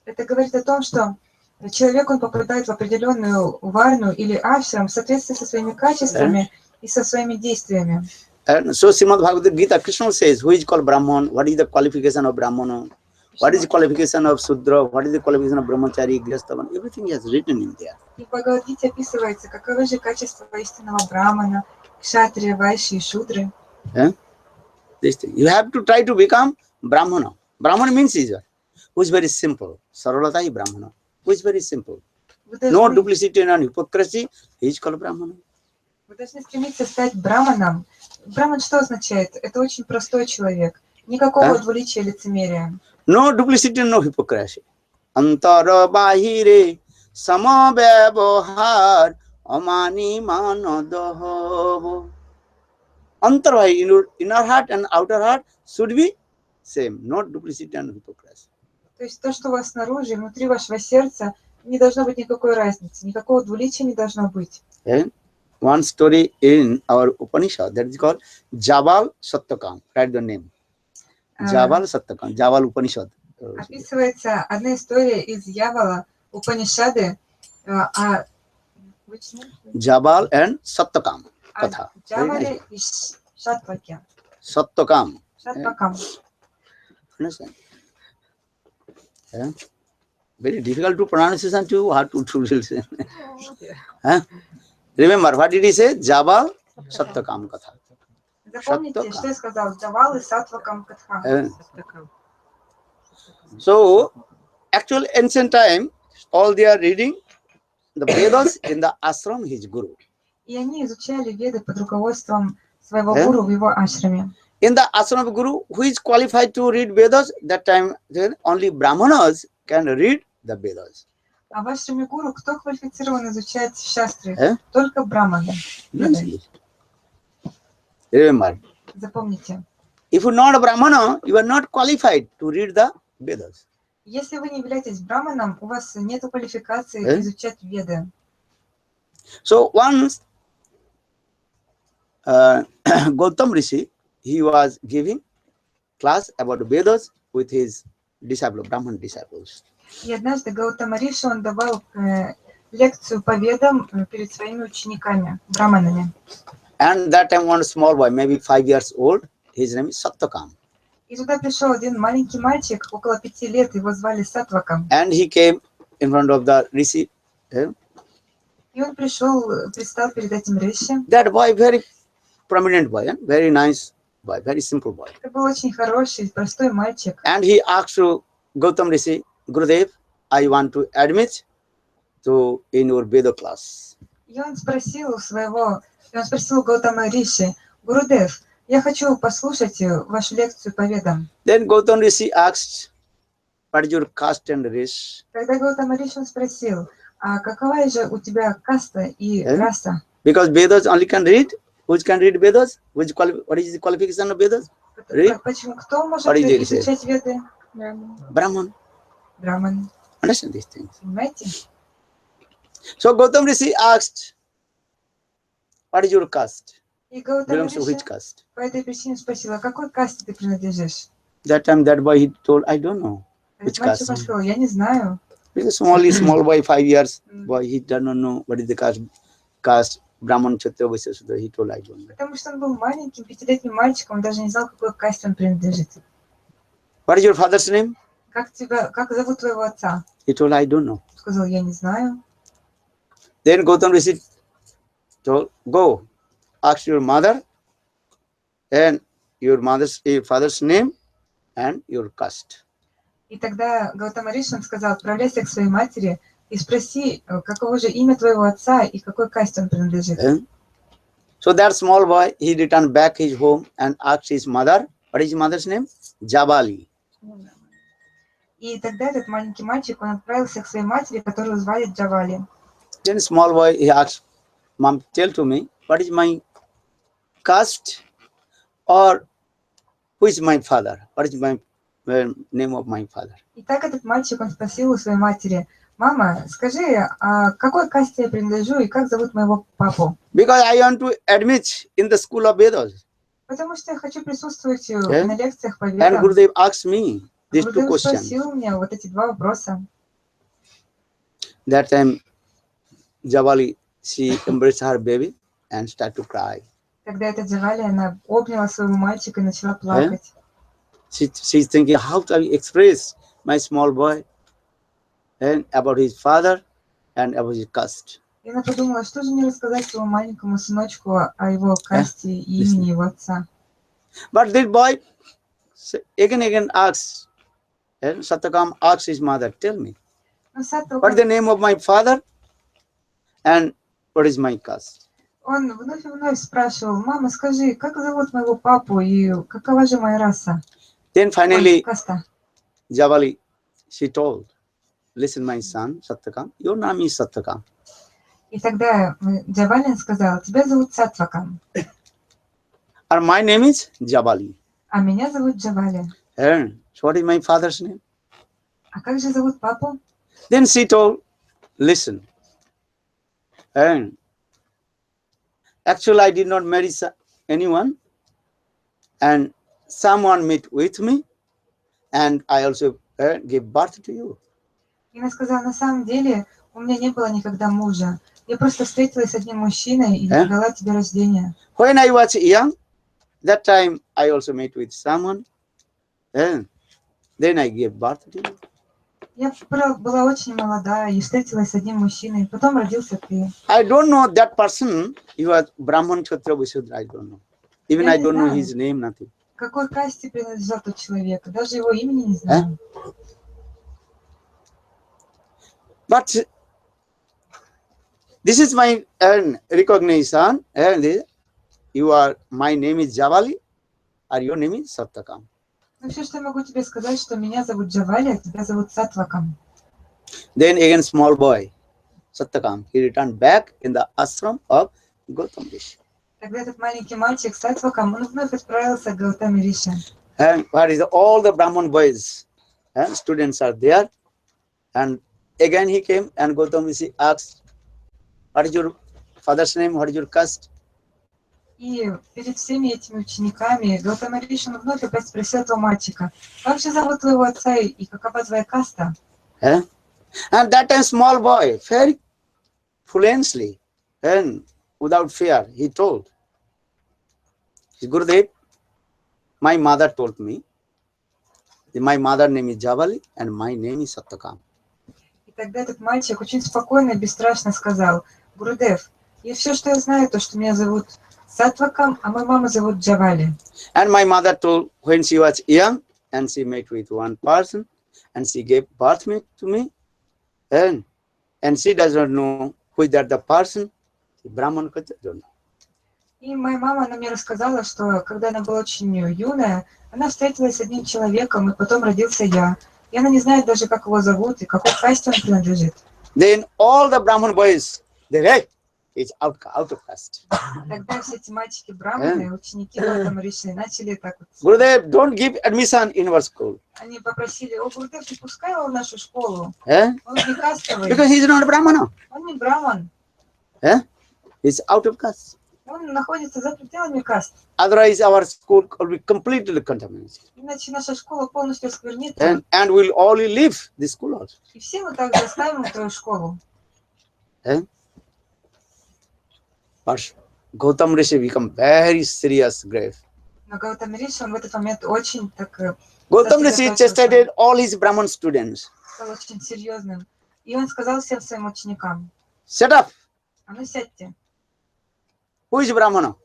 Это говорит о том, что человек, он попадает в определенную варну или ашрам в соответствии со своими качествами и со своими действиями. And so Srimad Bhagavad Gita, Krishna says, who is called Brahman, what is the qualification of Brahmana, what is the qualification of Sudra, what is the qualification of Brahmachari, Grihastha, everything is written in there. И в Бхагавад-гите описывается, каковы же качества истинного брамана, кшатрия, вайши и шудры. This thing. You have to try to become Brahmana. Brahmana means who is very simple. Saralata hi Brahmana. Who is very simple. No duplicity and hypocrisy. He is called Brahmana. Вы должны стремиться стать браманом. Браман что означает? Это очень простой человек. Никакого двуличия, лицемерия. No duplicity and no hypocrisy. Antara bahire samabhyavahar amani manadaho. Antara in your inner heart and outer heart should be same. Not duplicity and hypocrisy. То есть то, что у вас снаружи, внутри вашего сердца, не должно быть никакой разницы. Никакого двуличия не должно быть. One story in our Upanishad that is called Jabal Sattakam. Write the name. Jabal Sattakam. Jabal Upanishad. Описывается одна история из Явала, Упанишады. Jabal and Sattakam. Katha. Джавале и Шатваке. Sattakam. Шатвакам. Understand? Very difficult to pronunciation too. Hard to listen. Remember, what did he say? Jabal Sattakam Katha. Запомните, что я сказал. Джавал и Сатвакам Катха. So, actual ancient time, all they are reading the Vedas in the ashram his guru. И они изучали веды под руководством своего гуру в его ашраме. In the ashram of guru, who is qualified to read Vedas? That time, then only Brahmanas can read the Vedas. А в ашраме гуру кто квалифицирован изучать шастры? Только браманы. Remember, Запомните. if you are not a Brahmana, you are not qualified to read the Vedas. Если вы не являетесь браманом, у вас нет квалификации изучать веды. So once Gautam Rishi, he was giving class about Vedas with his disciples, Brahman disciples. И однажды Гаутама Риши, он давал лекцию по ведам перед своими учениками, браманами. And that time one small boy, maybe 5 years old, his name is Sattakam. И туда пришел один маленький мальчик, около 5 лет, его звали Сатваком. And he came in front of the Rishi. И он пришел, предстал перед этим Риши. That boy, very prominent boy, very nice boy, very simple boy. Это был очень хороший, простой мальчик. And he asked to Gautam Rishi, Gurudev, I want to admit to in your Veda class. И он спросил у Гаутама Риши, Гурудев, я хочу послушать вашу лекцию по ведам. Then Gautam Rishi asked, what is your caste and race? Тогда Гаутама Риши спросил, а какова же у тебя каста и раса? Because Vedas only can read. Who can read Vedas? What is the qualification of Vedas? Read. Почему? Кто может What is it? изучать веды? Brahman. Браман. Understand these things. Понимаете? So Gautam Rishi asked, what is your caste? И Гаутама Belongs to Риши which caste? по этой причине спросила, какой касте ты принадлежишь? That time that boy he told, I don't know Этот which мальчик caste. сказал, я не знаю. He's a small boy, 5 years boy. He does not know what is the caste. Brahman, Kshatriya, Vaishya, Shudra. He told, I don't know. Потому что он был маленьким, 5-летним мальчиком, он даже не знал, какой касте он принадлежит. What is your father's name? Как зовут твоего отца? He told, I don't know. Сказал, я не знаю. Then Gautam Rishi told, go, ask your mother and your father's name and your caste. И тогда Гаутама Риши, он сказал, отправляйся к своей матери и спроси, каково же имя твоего отца и какой касте он принадлежит. So that small boy, he returned back his home and asked his mother, what is his mother's name? Jabali. И тогда этот маленький мальчик, он отправился к своей матери, которую звали Джавали. Then small boy, he asked, Mom, tell to me, what is my caste or who is my father? What is my name of my father? И так этот мальчик, он спросил у своей матери, мама, скажи, а к какой касте я принадлежу и как зовут моего папу? Because I want to admit in the school of Vedas. Потому что я хочу присутствовать на лекциях по And ведам. Gurudev asked me these two Гурудев questions. спросил меня вот эти два вопроса. That time, Jabali, she embraced her baby and started to cry. Тогда эта Джавали, она обняла своего мальчика и начала плакать. She's thinking, how do I express my small boy and about his father and about his caste. И она подумала, что же мне рассказать своему маленькому сыночку о его касте и имени его отца. But this boy again asks, and Satyakam asks his mother, tell me, what is the name of my father and what is my caste? Он вновь и вновь спрашивал, мама, скажи, как зовут моего папу и какова же моя раса? Then finally, Каста. Jabali, she told, listen, my son, Satyakam, your name is Satyakam. И тогда Джавалин сказал, тебя зовут Сатвакам. And my name is Jabali. А меня зовут Джавали. And so what is my father's name? А как же зовут папу? Then she told, listen, and actually I did not marry anyone, and someone met with me, and I also gave birth to you. И она сказала, на самом деле, у меня не было никогда мужа. Я просто встретилась с одним мужчиной и дала тебе рождение. When I was young, that time I also met with someone, and then I gave birth to you. Я была очень молодая и встретилась с одним мужчиной, потом родился ты. I don't know that person. He was Brahman, Kshatriya, Vaishya. I don't know. Even I don't know his name, nothing. К какой касте принадлежал тот человек? Даже его имени не знаю. But this is my recognition, and my name is Javali, or your name is Satyakam. Ну все, что я могу тебе сказать, что меня зовут Джавали, а тебя зовут Сатвакам. Then again, small boy, Satyakam, he returned back in the ashram of Gautam Rishi. Тогда этот маленький мальчик Сатвакам, он вновь отправился к Гаутаме Риши. And what is all the Brahman boys and students are there, and again he came and Gautam Rishi asked, what is your father's name, what is your caste? И перед всеми этими учениками Гаутама Риши вновь опять спросил этого мальчика, как же зовут твоего отца и какова твоя каста? And that time small boy, very fluently and without fear, he told, Gurudev, my mother told me, my mother name is Javali and my name is Satyakam. И тогда этот мальчик очень спокойно и бесстрашно сказал, Гурудев, и все, что я знаю, то, что меня зовут Сатвакам, а мою маму зовут Джавали. And my mother told when she was young and she met with one person and she gave birth to me and she does not know who is that the person, Brahman don't know. И моя мама, она мне рассказала, что когда она была очень юная, она встретилась с одним человеком, и потом родился я. И она не знает даже, как его зовут и какой касте он принадлежит. Then all the Brahman boys, they He's out of caste. Тогда все эти мальчики браманы, ученики Гаутамы Риши, начали так вот. Gurudev, don't give admission in our school. Они попросили: о, Гурудев, не пускай его в нашу школу. Eh? Он не кастовый. Because he's not a Brahmana. Он не браман. Eh? He's out of caste. Он находится за пределами каст. Otherwise, our school will be completely contaminated. Иначе наша школа полностью осквернится. And we'll all leave the school also. И все мы также оставим эту школу. Eh? But Gautam Rishi become very serious, grave. Но Гаутам Риши, он в этот момент очень так Gautam Rishi chastited all his Brahman students. стал очень серьезным. И он сказал всем своим ученикам: Shut up! а ну сядьте, Who is Brahmana?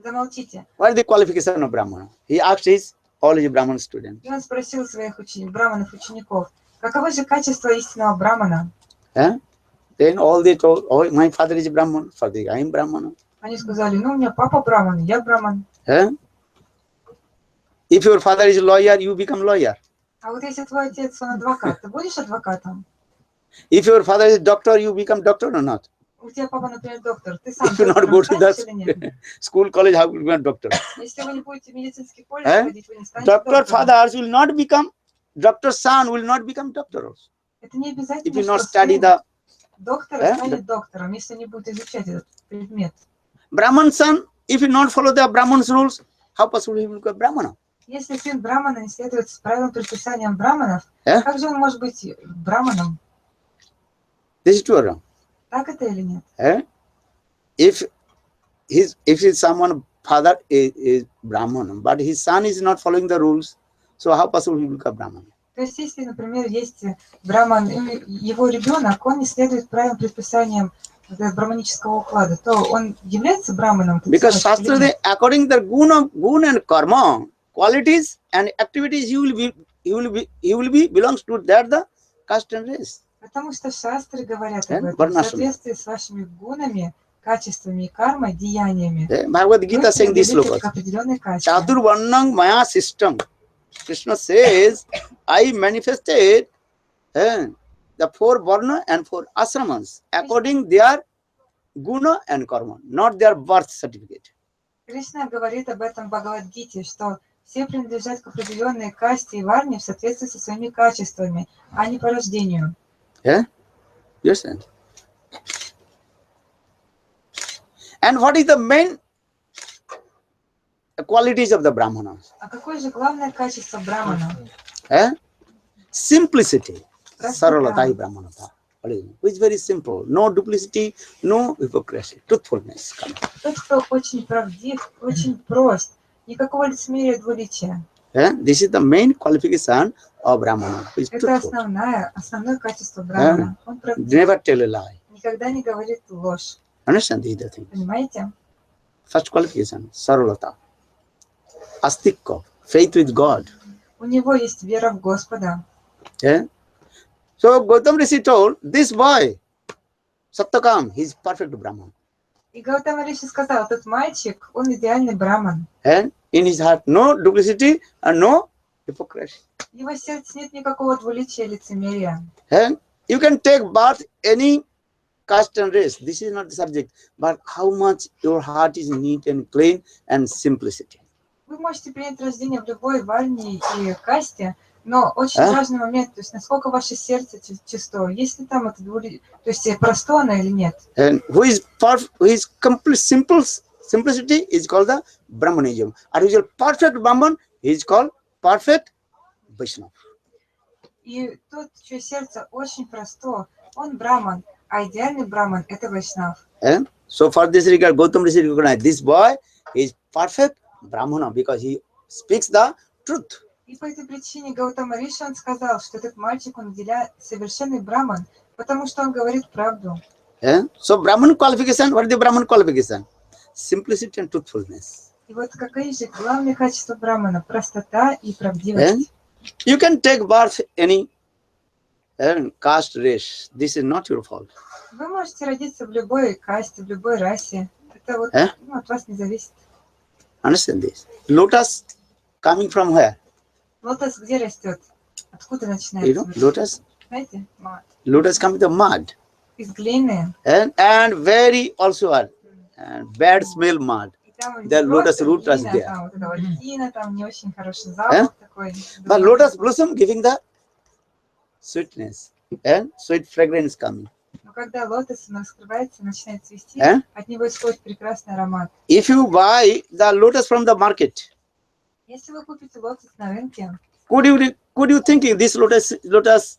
замолчите. What is the qualification of Brahmana? He asked all his Brahman students. И он спросил своих браманов учеников: каково же качество истинного брамана? Eh? Then all they told, oh, my father is Brahman, father, I am Brahmana. Они сказали: ну, у меня папа браман, я браман. Eh? If your father is a lawyer, you become lawyer. А вот если твой отец, он адвокат, ты будешь адвокатом? If your father is a doctor, you become doctor or not? У тебя папа, например, доктор, ты сам If you not доктором go to станешь the или нет? school, college, how will you become doctor? Если вы не будете в медицинский колледж Eh? ходить, вы не станете Doctor доктором. fathers will not become, doctor's son will not become doctor also. Это не If обязательно, you not что study сын the доктора станет доктором, если не будет изучать этот предмет. Brahman son, if you not follow the Brahman's rules, how possible he will become Brahmana? Если сын брамана не следует правилам предписаниям браманов, Eh? как же он может быть браманом? This is true or wrong? Так это или нет? Eh? If his someone father is Brahman, but his son is not following the rules, so how possible he will become Brahman? То есть, если, например, есть браман, его ребенок, он не следует правилам предписаниям браманического уклада, то он является браманом? Because Shastra, according to the guna and karma, qualities and activities, he will be belongs to that the caste and race. Потому что шастры говорят об этом. В Varnashram. соответствии с вашими гунами, качествами, кармой, деяниями. Bhagavad Gita saying this вы принадлежите slokas. к определенной касте. Chatur Varnang Maya system. Krishna says, I manifested the four varna and four ashramas according their guna and karma, not their birth certificate. Кришна говорит об этом в Бхагавад-гите, что все принадлежат к определенной касте и варне в соответствии со своими качествами, а не по рождению. Yeah? Yes. And what is the main qualities of the Brahmanas? А какое же главное качество брамана? Simplicity. Простота. Saralatai Brahmanata. Which is very simple. No duplicity, no hypocrisy. Truthfulness. Тот, кто очень правдив, очень прост, никакого лицемерия, двуличия. This is the main qualification of Brahmana. Это основное качество брамана. Он правдив, Never tell a lie. никогда не говорит ложь. Understand these the things. Понимаете? First qualification, Saralata. Astikka, faith with God. У него есть вера в Господа. Yeah? So Gautam Rishi told, this boy, Satyakam, he is perfect Brahman. И Гаутама Риши сказал, этот мальчик, он идеальный браман. And in his heart, no duplicity and no hypocrisy. В его сердце нет никакого двуличия, лицемерия. And you can take birth any caste and race. This is not the subject, but how much your heart is neat and clean and simplicity. Вы можете принять рождение в любой варне и касте, но очень важный момент, то есть насколько ваше сердце чисто, есть ли там это двуличие, то есть просто оно или нет. And who is complete simplicity is called the Brahmanism. And who is a perfect Brahman, he is called perfect Vaishnava. И тот, чье сердце очень просто, он браман, а идеальный браман – это вайшнав. And so for this regard, Gautam Rishi recognized this boy is perfect Brahmana because he speaks the truth. И по этой причине Гаутама Риши, он сказал, что этот мальчик, он совершенный браман, потому что он говорит правду. So Brahman qualification, what is the Brahman qualification? Simplicity and truthfulness. И вот какие же главные качества брамана? Простота и правдивость. You can take birth any caste race. This is not your fault. Вы можете родиться в любой касте, в любой расе. Это вот от вас не зависит. Understand this? Lotus coming from where? Лотос где растет? Откуда You начинается? know, lotus. Знаете? Мад. Lotus coming from mud. из глины. and very also are and bad smell mud. И там The не lotus просто root was глина, there. там вот эта вот глина, там не очень хороший запах такой. But lotus blossom giving the sweetness and sweet fragrance coming. Но когда лотос он раскрывается, начинает цвести, Eh? от него исходит прекрасный аромат. If you buy the lotus from the market, Если вы купите лотос на рынке, could you thinking this lotus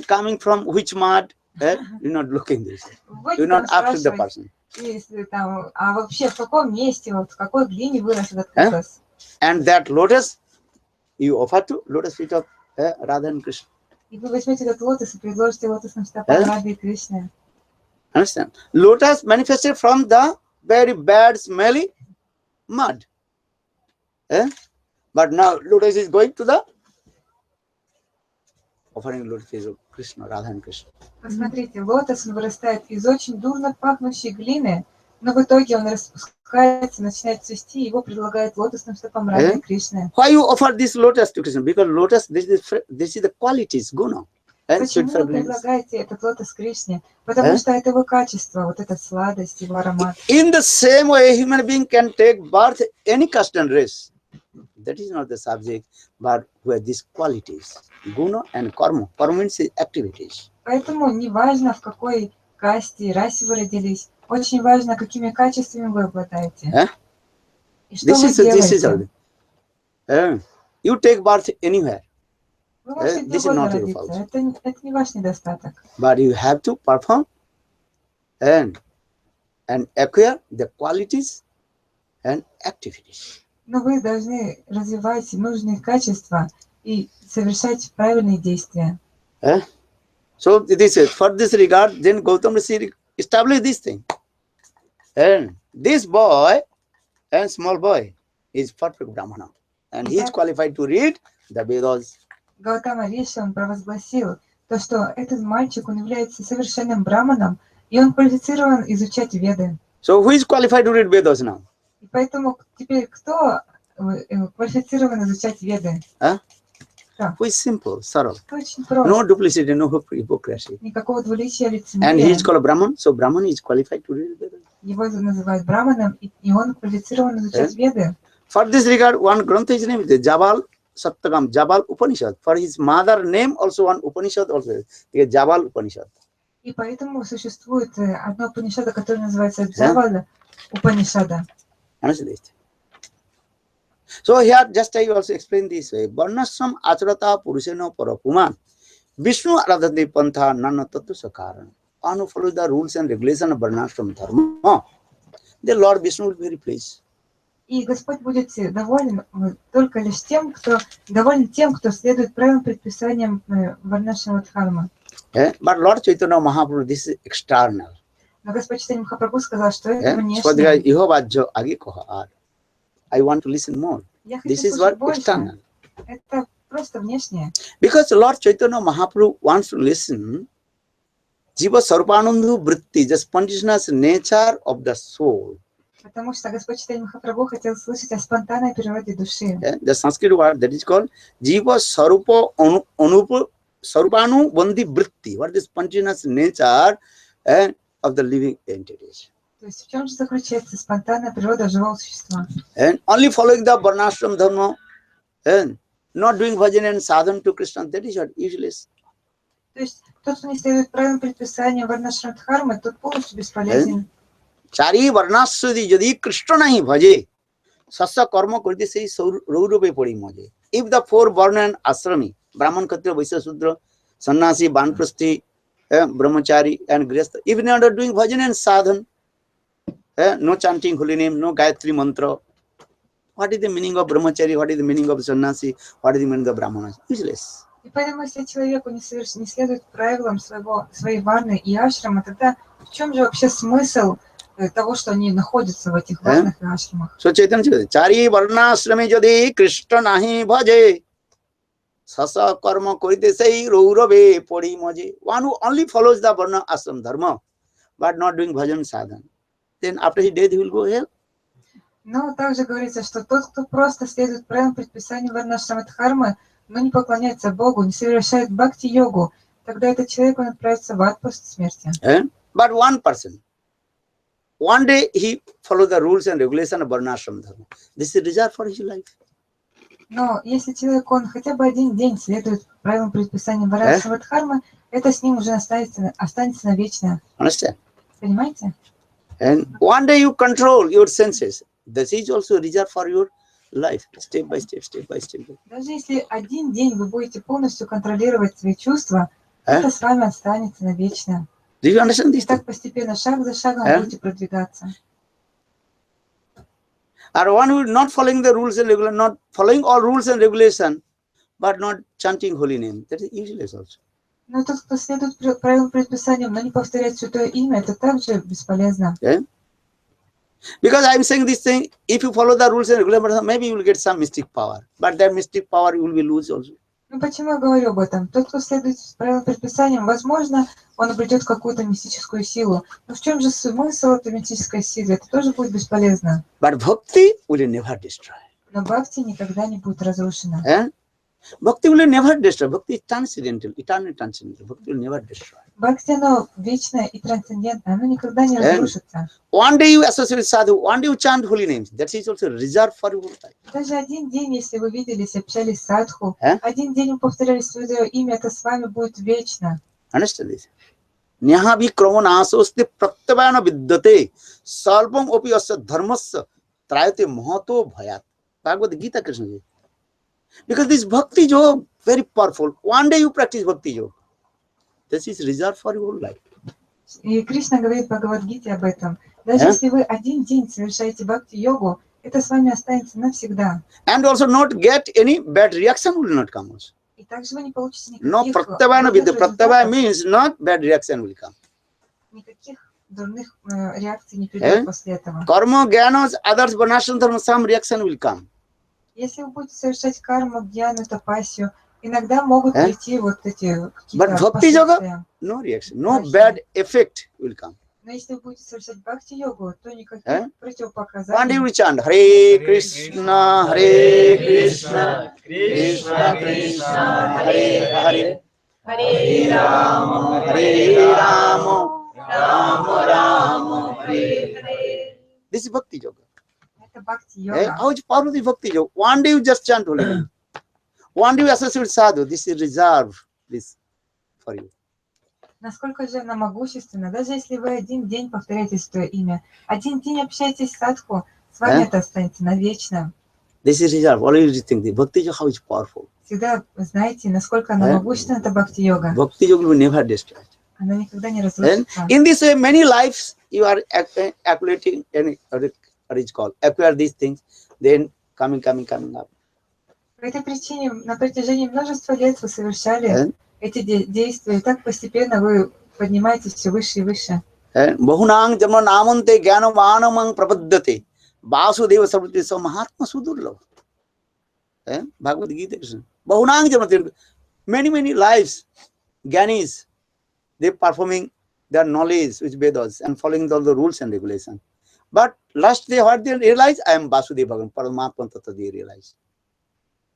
coming from which mud? You're not looking this. вы You're будете not там after the спрашивать, person. если там, а вообще в каком месте, вот в какой глине вырос этот лотос? And that lotus you offer to lotus feet of Radha and Krishna. И вы возьмете этот лотос и предложите лотосным стопам Рады и Кришны. Understand? Lotus manifested from the very bad smelly mud. But now lotus is going to the offering lotus feet of Krishna, Radha and Krishna. Посмотрите, лотос он вырастает из очень дурно пахнущей глины, но в итоге он распускается, начинает цвести, и его предлагают лотосным стопам Рады и Кришны. Why you offer this lotus to Krishna? Because lotus, this is the qualities, guna. And sweet Почему вы fragrance. предлагаете этот лотос Кришне? Потому что это его качество, вот эта сладость, его аромат. In the same way, human being can take birth any caste and race. That is not the subject, but where these qualities, guna and karma. Karma means activities. Поэтому не важно, в какой касте и расе вы родились, очень важно, какими качествами вы обладаете. И что вы делаете. You take birth anywhere, Вы можете где this is угодно not your родиться. fault. Это не ваш недостаток. but you have to perform and acquire the qualities and activities. Но вы должны развивать нужные качества и совершать правильные действия. So this is for this regard. Then Gautam Rishi established this thing, and this boy and small boy is perfect Brahmana, and he is qualified to read the Vedas. Гаутама Риши, он провозгласил то, что этот мальчик, он является совершенным браманом, и он квалифицирован изучать Веды. So who is qualified to read Vedas now? И поэтому теперь кто квалифицирован изучать Веды? Who is simple, subtle, Это очень просто. no duplicity, no hypocrisy, Никакого двуличия, and he лицемерия. is called Brahman. So Brahman is qualified to read Vedas. Его называют браманом, и он квалифицирован изучать Веды. For this regard, one grantha is named Jabal Saptakam, Jabal Upanishad. For his mother name, also one Upanishad also, Jabal Upanishad. И поэтому существует одно Упанишада, которое называется Джавал Упанишада. Understand? So here, just I also explain this way. Varnashram acharata purushena parapuman. Vishnu aradhati pantha nana tattva sakarana. One who follows the rules and regulations of Varnashram dharma, the Lord Vishnu will be very pleased. И Господь будет доволен только лишь тем, кто следует правилам предписаниям Варнашрама Дхарма. But Lord Chaitanya Mahaprabhu, this is external. Но Господь Чайтанья Махапрабху сказал, что это внешне. I want to listen more. This is what external. Это просто внешнее. Because Lord Chaitanya Mahaprabhu wants to listen Jiva Sarvanandu Vritti, the spontaneous nature of the soul. Потому что Господь Чайтанья Махапрабху хотел слышать о спонтанной природе души. The Sanskrit word that is called Jiva Sarupa Sarupanu Bandi Vritti. What is the spontaneous nature of the living entities? То есть в чем же заключается спонтанная природа живого существа? And only following the Varnashram Dharma and not doing bhajan and sadhana to Krishna, that is what useless. То есть тот, кто не следует правилам предписания Варнашрама Дхармы, тот полностью бесполезен. Chari Varnasudi Jadi Krishna nahi bhaje, sasya karma kurti sei raurupe pori maje. If the four Varna and Asrami, Brahman, Kshatriya, Vaishya, Sudra, Sannyasi, Banprasthi, Brahmachari and Grihastha, if they are not doing bhajan and sadhana, no chanting holy name, no Gayatri mantra, what is the meaning of Brahmachari, what is the meaning of Sannyasi, what is the meaning of Brahmana? Useless. И поэтому, если человеку не следует правилам своей варны и ашрама, тогда в чем же вообще смысл того, что они находятся в этих варнах и ашрамах? So Chaitanya says, Chari Varnasrami Jadi Krishna nahi bhaje, sasa karma korite sei raurave pori maje. One who only follows the Varna Ashram Dharma, but not doing bhajan sadhana, then after his death he will go hell. Но также говорится, что тот, кто просто следует правилам предписаний Варнашрама Дхармы, но не поклоняется Богу, не совершает бхакти-йогу, Тогда этот человек, он отправится в ад после смерти. But one person, one day he follow the rules and regulation of Varnashram Dharma. This is reserved for his life. Но если человек, он хотя бы один день следует правилам предписаниям Варнашрама Дхармы, это с ним уже останется навечно. Understand? Понимаете? And one day you control your senses. This is also reserved for your life, step by step, step by step. Даже если один день вы будете полностью контролировать свои чувства, это с вами останется навечно. Do you understand И this? так постепенно, шаг за шагом будете продвигаться. Or one who is not following the rules and regulation, not following all rules and regulation, but not chanting holy name, that is useless also. Но тот, кто следует правилам предписаниям, но не повторяет святое имя, это также бесполезно. Because I am saying this thing, if you follow the rules and regulations, maybe you will get some mystic power, but that mystic power you will be lose also. Ну почему я говорю об этом? Тот, кто следует правилам предписаниям, возможно, он обретет какую-то мистическую силу. Но в чем же смысл этой мистической силы? Это тоже будет бесполезно. But bhakti will never destroy. Но бхакти никогда не будет разрушена. Bhakti will never destroy. Bhakti is transcendental, eternal transcendental. Bhakti will never destroy. Бхакти, оно вечное и трансцендентное, оно никогда не разрушится. One day you associate with sadhu, one day you chant holy names. That is also reserved for your life. Даже один день, если вы виделись, общались с садху, один день вы повторяли свое имя, это с вами будет вечно. Understand this? Nyaha vi kramaнаsoste pratyavana vidyate salpam opi asya dharmasya trayate mahato bhayat. Bhagavad Gita Krishna ji. Because this bhakti yoga very powerful. One day you practice bhakti yoga. This is reserved for your life. И Кришна говорит в Бхагавад-гите об этом. Даже если вы один день совершаете бхакти-йогу, это с вами останется навсегда. And also not get any bad reaction will not come also. И также вы не получите No никаких pratyavana vidya. Pratyavana means not bad reaction will come. никаких дурных реакций не придет после этого. Karma, jnana, others, varnashram dharma, some reaction will come. Если вы будете совершать карму, гьяну, тапасию, иногда могут прийти вот эти какие-то последствия. No reaction, no bad effect will come. Но если вы будете совершать бхакти-йогу, то никаких противопоказаний. One day we chant Hare Krishna, Hare Krishna, Krishna Krishna, Hare Hare, Hare Rama, Hare Rama, Rama Rama, Hare Hare. This is Bhakti Yoga. Это бхакти-йога. How is powerful is Bhakti Yoga? One day you just chant holy name. One day you associate with sadhu. This is reserved this for you. Насколько же она могущественна, даже если вы один день повторяете свое имя, один день общаетесь с садху, с вами это останется навечно. This is reserved. Always think the Bhakti Yoga, how is powerful. Всегда знаете, насколько она могущественна, это бхакти-йога. Bhakti Yoga will never destroy. Она никогда не разрушится. In this way, many lives you are accumulating, what is called, acquire these things, then coming up. По этой причине на протяжении множества лет вы совершали эти действия, и так постепенно вы поднимаетесь все выше и выше. Bahunang jamna namante jnana manamang prapadyate vasudeva sarvati sa mahatma sudurlabha. Bhagavad Gita Krishna. Bahunang jamna, many lives, Gyanis, they performing their knowledge with Vedas and following all the rules and regulations. But last day what they realize, I am Vasudeva Bhagavan, Paramatma Tattva they realize.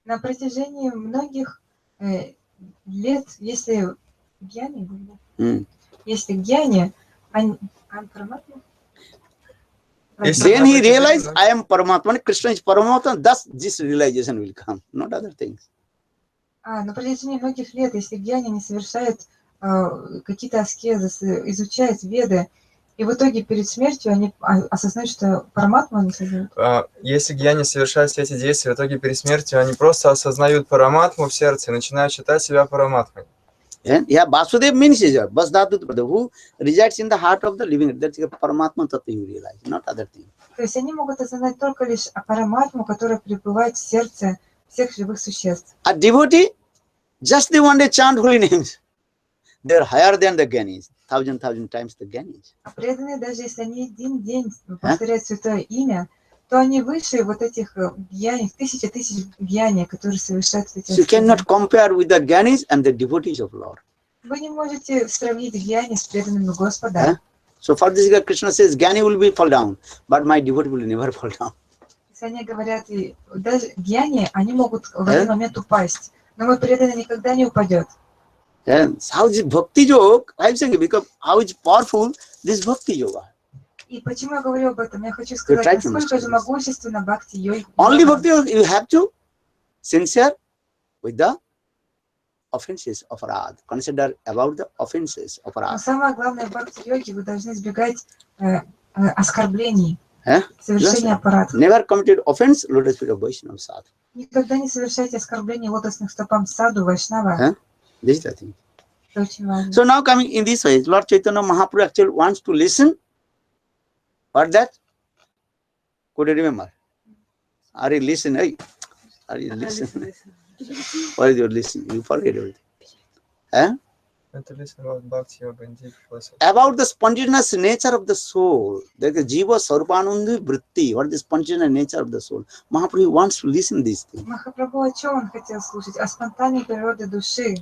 На протяжении многих лет, если гьяни, если гьяни, I'm Paramatma. Then he realized, I am Paramatma, Krishna is Paramatma, thus this realization will come, not other things. На протяжении многих лет, если гьяни не совершают какие-то аскезы, изучают веды, и в итоге перед смертью они осознают, что Параматму они создают. Если гьяни совершают все эти действия, в итоге перед смертью они просто осознают Параматму в сердце и начинают считать себя Параматмой. Yeah, Vasudev means Vasdhatu, who resides in the heart of the living. That's a Paramatma Tattva you realize, not other things. То есть они могут осознать только лишь Параматму, которая пребывает в сердце всех живых существ. A devotee, just they want to chant holy names. They are higher than the Gyanis, thousand times the Gyanis. А преданные, даже если они один день повторяют святое имя, то они выше вот этих гьяни, тысяч гьяни, которые совершают эти. So you cannot compare with the Gyanis and the devotees of Lord. Вы не можете сравнить гьяни с преданными Господа. So for this Krishna says, Gyani will be fall down, but my devotee will never fall down. Они говорят, и даже гьяни, они могут в один момент упасть, но мой преданный никогда не упадет. And how is bhakti yoga? I'm saying because how is powerful this bhakti yoga. И почему я говорю об этом? Я хочу You сказать, try to насколько же understand this. могущественна бхакти-йога. Only bhakti yoga you have to sincere with the offenses of Radha. Consider about the offenses of Но Radha. самое главное в бхакти-йоге вы должны избегать оскорблений, Eh? совершения аппаратов. Never committed offense, lotus feet of Vaishnava sadhu. Никогда не совершайте оскорблений лотосных стопам саду, вайшнава. Eh? This is the thing. Это очень важно. So now coming in this way, Lord Chaitanya Mahaprabhu actually wants to listen. What that? Could you remember? Are you listening? Are you listening? What is your listening? You forget everything. Eh? And to listen about bhakti yoga and deep philosophy. About the spontaneous nature of the soul, like the Jiva Sarvanandi Vritti, what is the spontaneous nature of the soul? Mahaprabhu wants to listen these things. Махапрабху о чем он хотел слушать? О спонтанной природе души.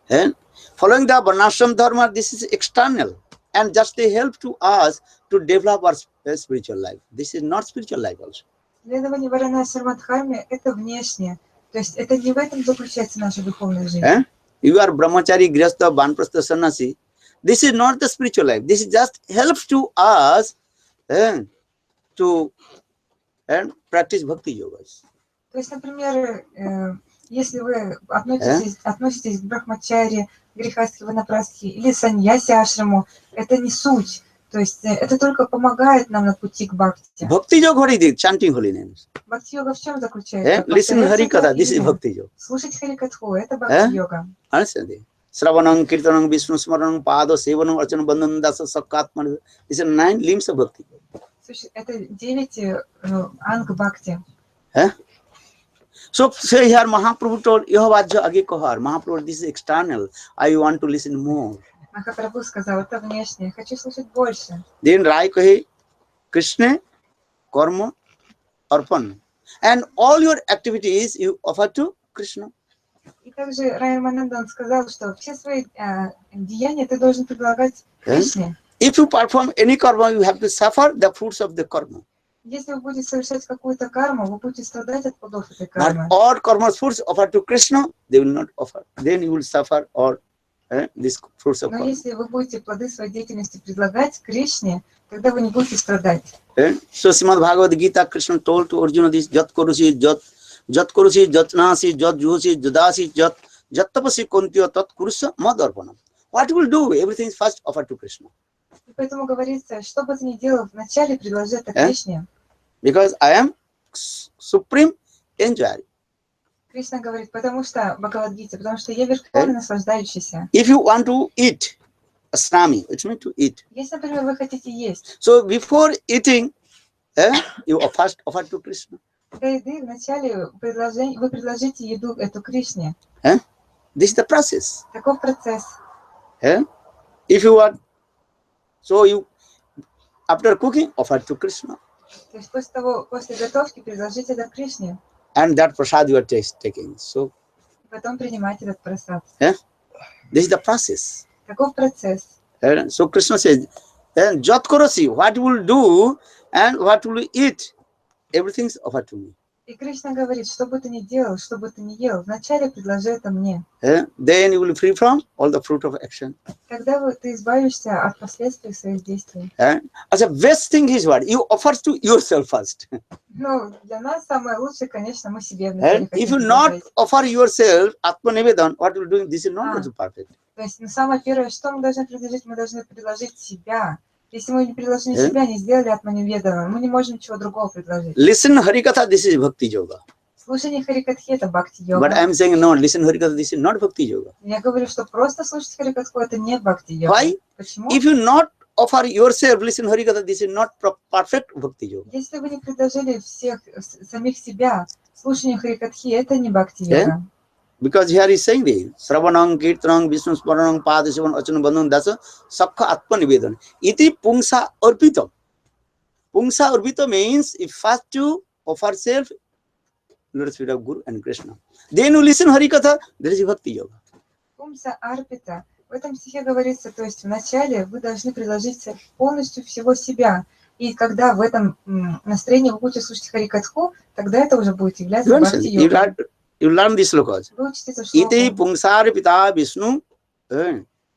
And following the Varnashram Dharma, this is external and just they help to us to develop our spiritual life. This is not spiritual life also. Следование Варанасарвадхарме – это внешнее. То есть это не в этом заключается наша духовная жизнь. Eh? You are brahmachari, grihastha, banprastha, sannyasi. This is not the spiritual life. This is just helps to us to practice bhakti yogas. То есть, например, если вы относитесь к брахмачаре, грихастхи, ванапрастхи или саньяси ашраму, это не суть. То есть это только помогает нам на пути к бхакти. Bhakti yoga, what is it? Chanting holy names. Бхакти-йога в чем заключается? Listen Harikatha, this is bhakti yoga. Слушать Харикатху – это бхакти-йога. Understand? Sravanam, Kirtanam, Vishnu Smaranam, Pada, Sevanam, Archana, Bandhanam, Dasa, Sakatman. These are 9 limbs of bhakti. Это 9 анг бхакти. So say here Mahaprabhu told Yohavajja Age Kohar. Mahaprabhu, this is external. I want to listen more. Махапрабху сказал, это внешнее, хочу слушать больше. Then Rai Kahi, Krishna, Karma, Arpan. And all your activities you offer to Krishna. И также Раймананда сказал, что все свои деяния ты должен предлагать Кришне. If you perform any karma, you have to suffer the fruits of the karma. Если вы будете совершать какую-то карму, вы будете страдать от плодов этой кармы. But all karma's fruits offered to Krishna, they will not offer. Then you will suffer all these fruits of Но karma. если вы будете плоды своей деятельности предлагать Кришне, тогда вы не будете страдать. So Srimad Bhagavad Gita, Krishna told to Arjuna this, Jat Kurusi, Jat Kurusi, Jat Nasi, Jat Juhusi, Jadasi, Jat Tapasi Kuntya, Tat Kurusa, Madarpanam. What you will do? Everything is first offered to Krishna. И поэтому говорится, что бы ты ни делал, вначале предложи это Кришне. Because I am supreme enjoyer. Кришна говорит, потому что Бхагавад-гита, потому что я верховный наслаждающийся. If you want to eat, asnami, it's meant to eat. Если, например, вы хотите есть, So before eating, you first offer to Krishna. для еды вначале вы предложите еду эту Кришне. This is the process. Таков процесс. If you want, so you after cooking offer to Krishna. То есть после готовки предложите это Кришне. And that prasad you are taking. So Потом принимайте этот прасад. this is the process. Таков процесс. So Krishna says, Jat Korosi, what you will do and what will you eat, everything is offered to me. И Кришна говорит, что бы ты ни делал, что бы ты ни ел, вначале предложи это мне. Then you will be free from all the fruit of action. Тогда ты избавишься от последствий своих действий. As a best thing is what? You offer to yourself first. Ну, для нас самое лучшее, конечно, мы себе вначале And if хотим you not предложить. offer yourself, Atma Nivedan, what you will do, this is not also perfect. То есть, самое первое, что мы должны предложить? Мы должны предложить себя. Если мы не предложили себя, не сделали атманиведана, мы не можем ничего другого предложить. Listen Harikatha, this is Bhakti Yoga. Слушание Харикатхи – это бхакти-йога. But I am saying no, listen Harikatha, this is not Bhakti Yoga. Я говорю, что просто слушать Харикатху – это не бхакти-йога. Why? Почему? If you not offer yourself, listen Harikatha, this is not perfect Bhakti Yoga. Если вы не предложили самих себя, слушание Харикатхи – это не бхакти-йога. Because here is saying this, Sravanam, Kirtanam, Vishnu Smaranam, Padasivan, Achana Bandhan, Dasa, Sakha Atma Nivedan. Iti Pungsa Arpita. Pungsa Arpita means if first you offer self, lotus feet of Guru and Krishna. Then you listen Harikatha, there is Bhakti Yoga. Пумса арпита. В этом стихе говорится, то есть вначале вы должны предложить полностью всего себя. И когда в этом настроении вы будете слушать Харикатху, тогда это уже будет являться бхакти-йогой. You learn this slokas. Вы учите это Iti шлоку. Pungsar Pita Vishnu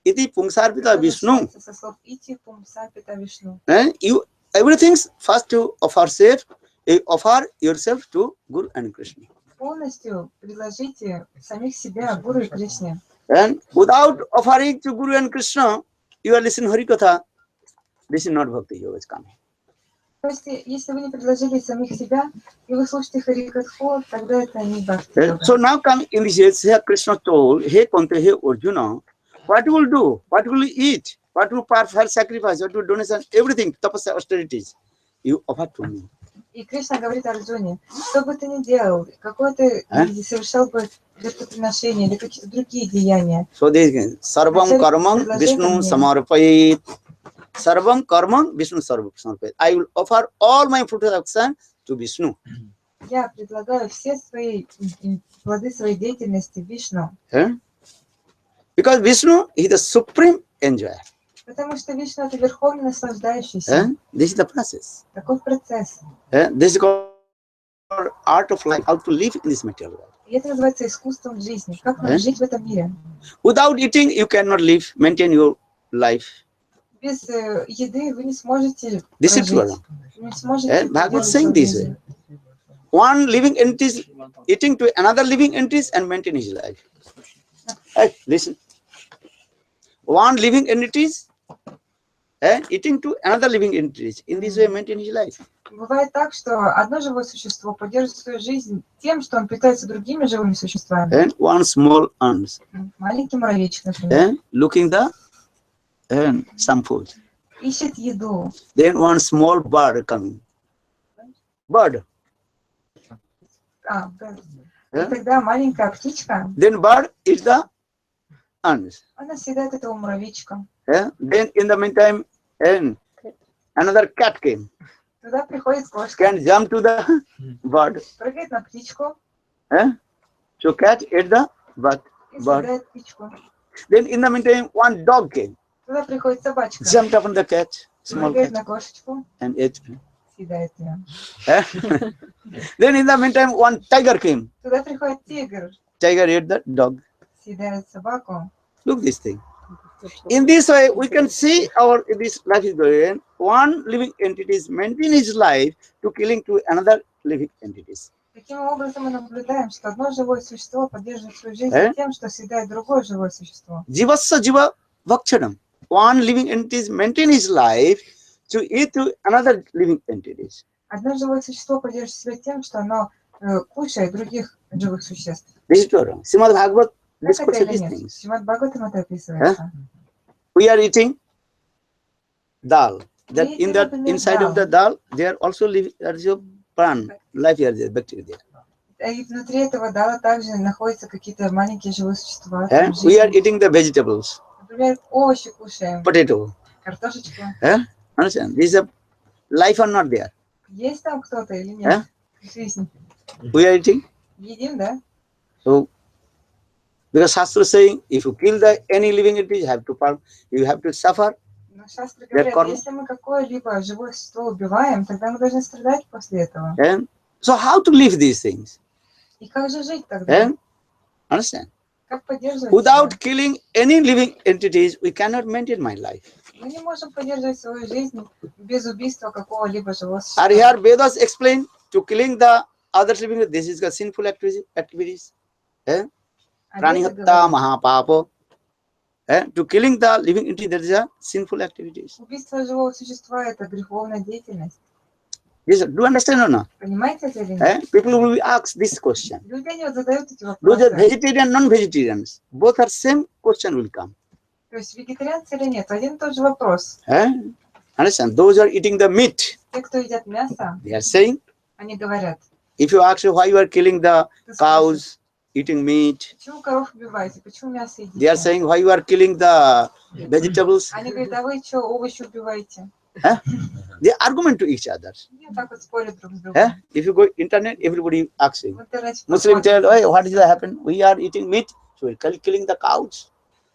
Iti Pungsarpita Это Vishnu. начинается со слов ити пумсарпита вишну. You everything first to offer self, you offer yourself to Guru and Krishna. Полностью предложите самих себя Гуру и Кришне. And without offering to Guru and Krishna, you are listening Harikatha. This is not Bhakti Yoga is coming. То есть, если вы не предложили самих себя, и вы слушаете Харикатху, тогда это не бхакти. So now come initiates here Krishna told, Hey Kante, hey Arjuna, what you will do? What will you eat? What will you perform sacrifice? What will donation? Everything, tapasya, austerities, you offer to me. И Кришна говорит Арджуне, что бы ты ни делал, какое ты совершал бы жертвоприношение или какие-то другие деяния. So this Sarvam Karmam Vishnu Samarpayit. Sarvam Karmam Vishnu Samarpayit. I will offer all my fruit of action to Vishnu. Я предлагаю все свои плоды своей деятельности Вишну. Because Vishnu is the supreme enjoyer. Потому что Вишну это верховный наслаждающийся. This is the process. Таков процесс. This is called art of life, how to live in this material world. И это называется искусством жизни. Как нам жить в этом мире? Without eating, you cannot live, maintain your life. Без еды вы не сможете This is прожить. true. Вы не сможете Bhagavad saying this way. One living entity is eating to another living entity and maintain his life. Hey, listen. One living entity is eating to another living entity. In this way, maintain his life. Бывает так, что одно живое существо поддерживает свою жизнь тем, что он питается другими живыми существами. And one small ants, Маленький муравейчик, например, looking the some food. ищет еду. Then one small bird coming. Bird. Да. И тогда маленькая птичка, Then bird is the ants. она съедает этого муравейчика. Then in the meantime, another cat came. Туда приходит кошка, Can jump to the bird. прыгает на птичку So cat ate the bird. и съедает птичку. Then in the meantime, one dog came. Туда приходит собачка, Jumped upon the cat, small прыгает cat, на кошечку, and ate. съедает ее. Then in the meantime, one tiger came. Туда приходит тигр, Tiger ate the dog. съедает собаку. Look this thing. In this way, we can see this life is going. One living entity is maintaining his life to killing to another living entities. Таким образом мы наблюдаем, что одно живое существо поддерживает свою жизнь тем, что съедает другое живое существо. Jivassa jiva vakshanam. One living entity is maintaining his life to eat to another living entities. Одно живое существо поддерживает себя тем, что оно кушает других живых существ. This is true. Srimad Bhagavad discusses these нет? things. Шримад Бхагаватам это описывается. We are eating dal. That We in eat that the inside dal. of the dal, they are also living. There is a pran, life here, there, bacteria there. И внутри этого дала также находятся какие-то маленькие живые существа. We are eating the vegetables, Например, овощи кушаем, potato. картошечку. Understand? This is a life or not there. Есть там кто-то или нет? Жизнь. We are eating. Едим, да? So, because Shastra is saying, if you kill any living entity, you have to suffer. Но шастры говорят, если мы какое-либо живое существо убиваем, тогда мы должны страдать после этого. So how to live these things? И как же жить тогда? Understand? Как поддерживать Without себя? killing any living entities, we cannot maintain my life. Мы не можем поддерживать свою жизнь без убийства какого-либо живого существа. Are here Vedas explain to killing the other living, this is the sinful activities. Pranihatta Mahapapa. To killing the living entity, that is a sinful activities. Убийство живого существа – это греховная деятельность. Yes, do you understand or not? Понимаете это или нет? People will ask this question. Люди они вот задают эти Those are вопросы. vegetarian, non-vegetarians. Both are same question will come. То есть вегетарианцы или нет? Один и тот же вопрос. Understand? Those are eating the meat. Те, кто едят мясо, They are saying, они говорят, if you ask why you are killing the ты спрашиваешь, cows, eating meat, почему коров убиваете, почему мясо they are едите? saying why you are killing the vegetables. Они говорят, а вы что, овощи убиваете? They argument to each other. И вот так вот спорят друг с другом. If you go internet, everybody asking. В интернете Muslim tell, посмотрите. hey, what is that happen? We are eating meat, so we are killing the cows.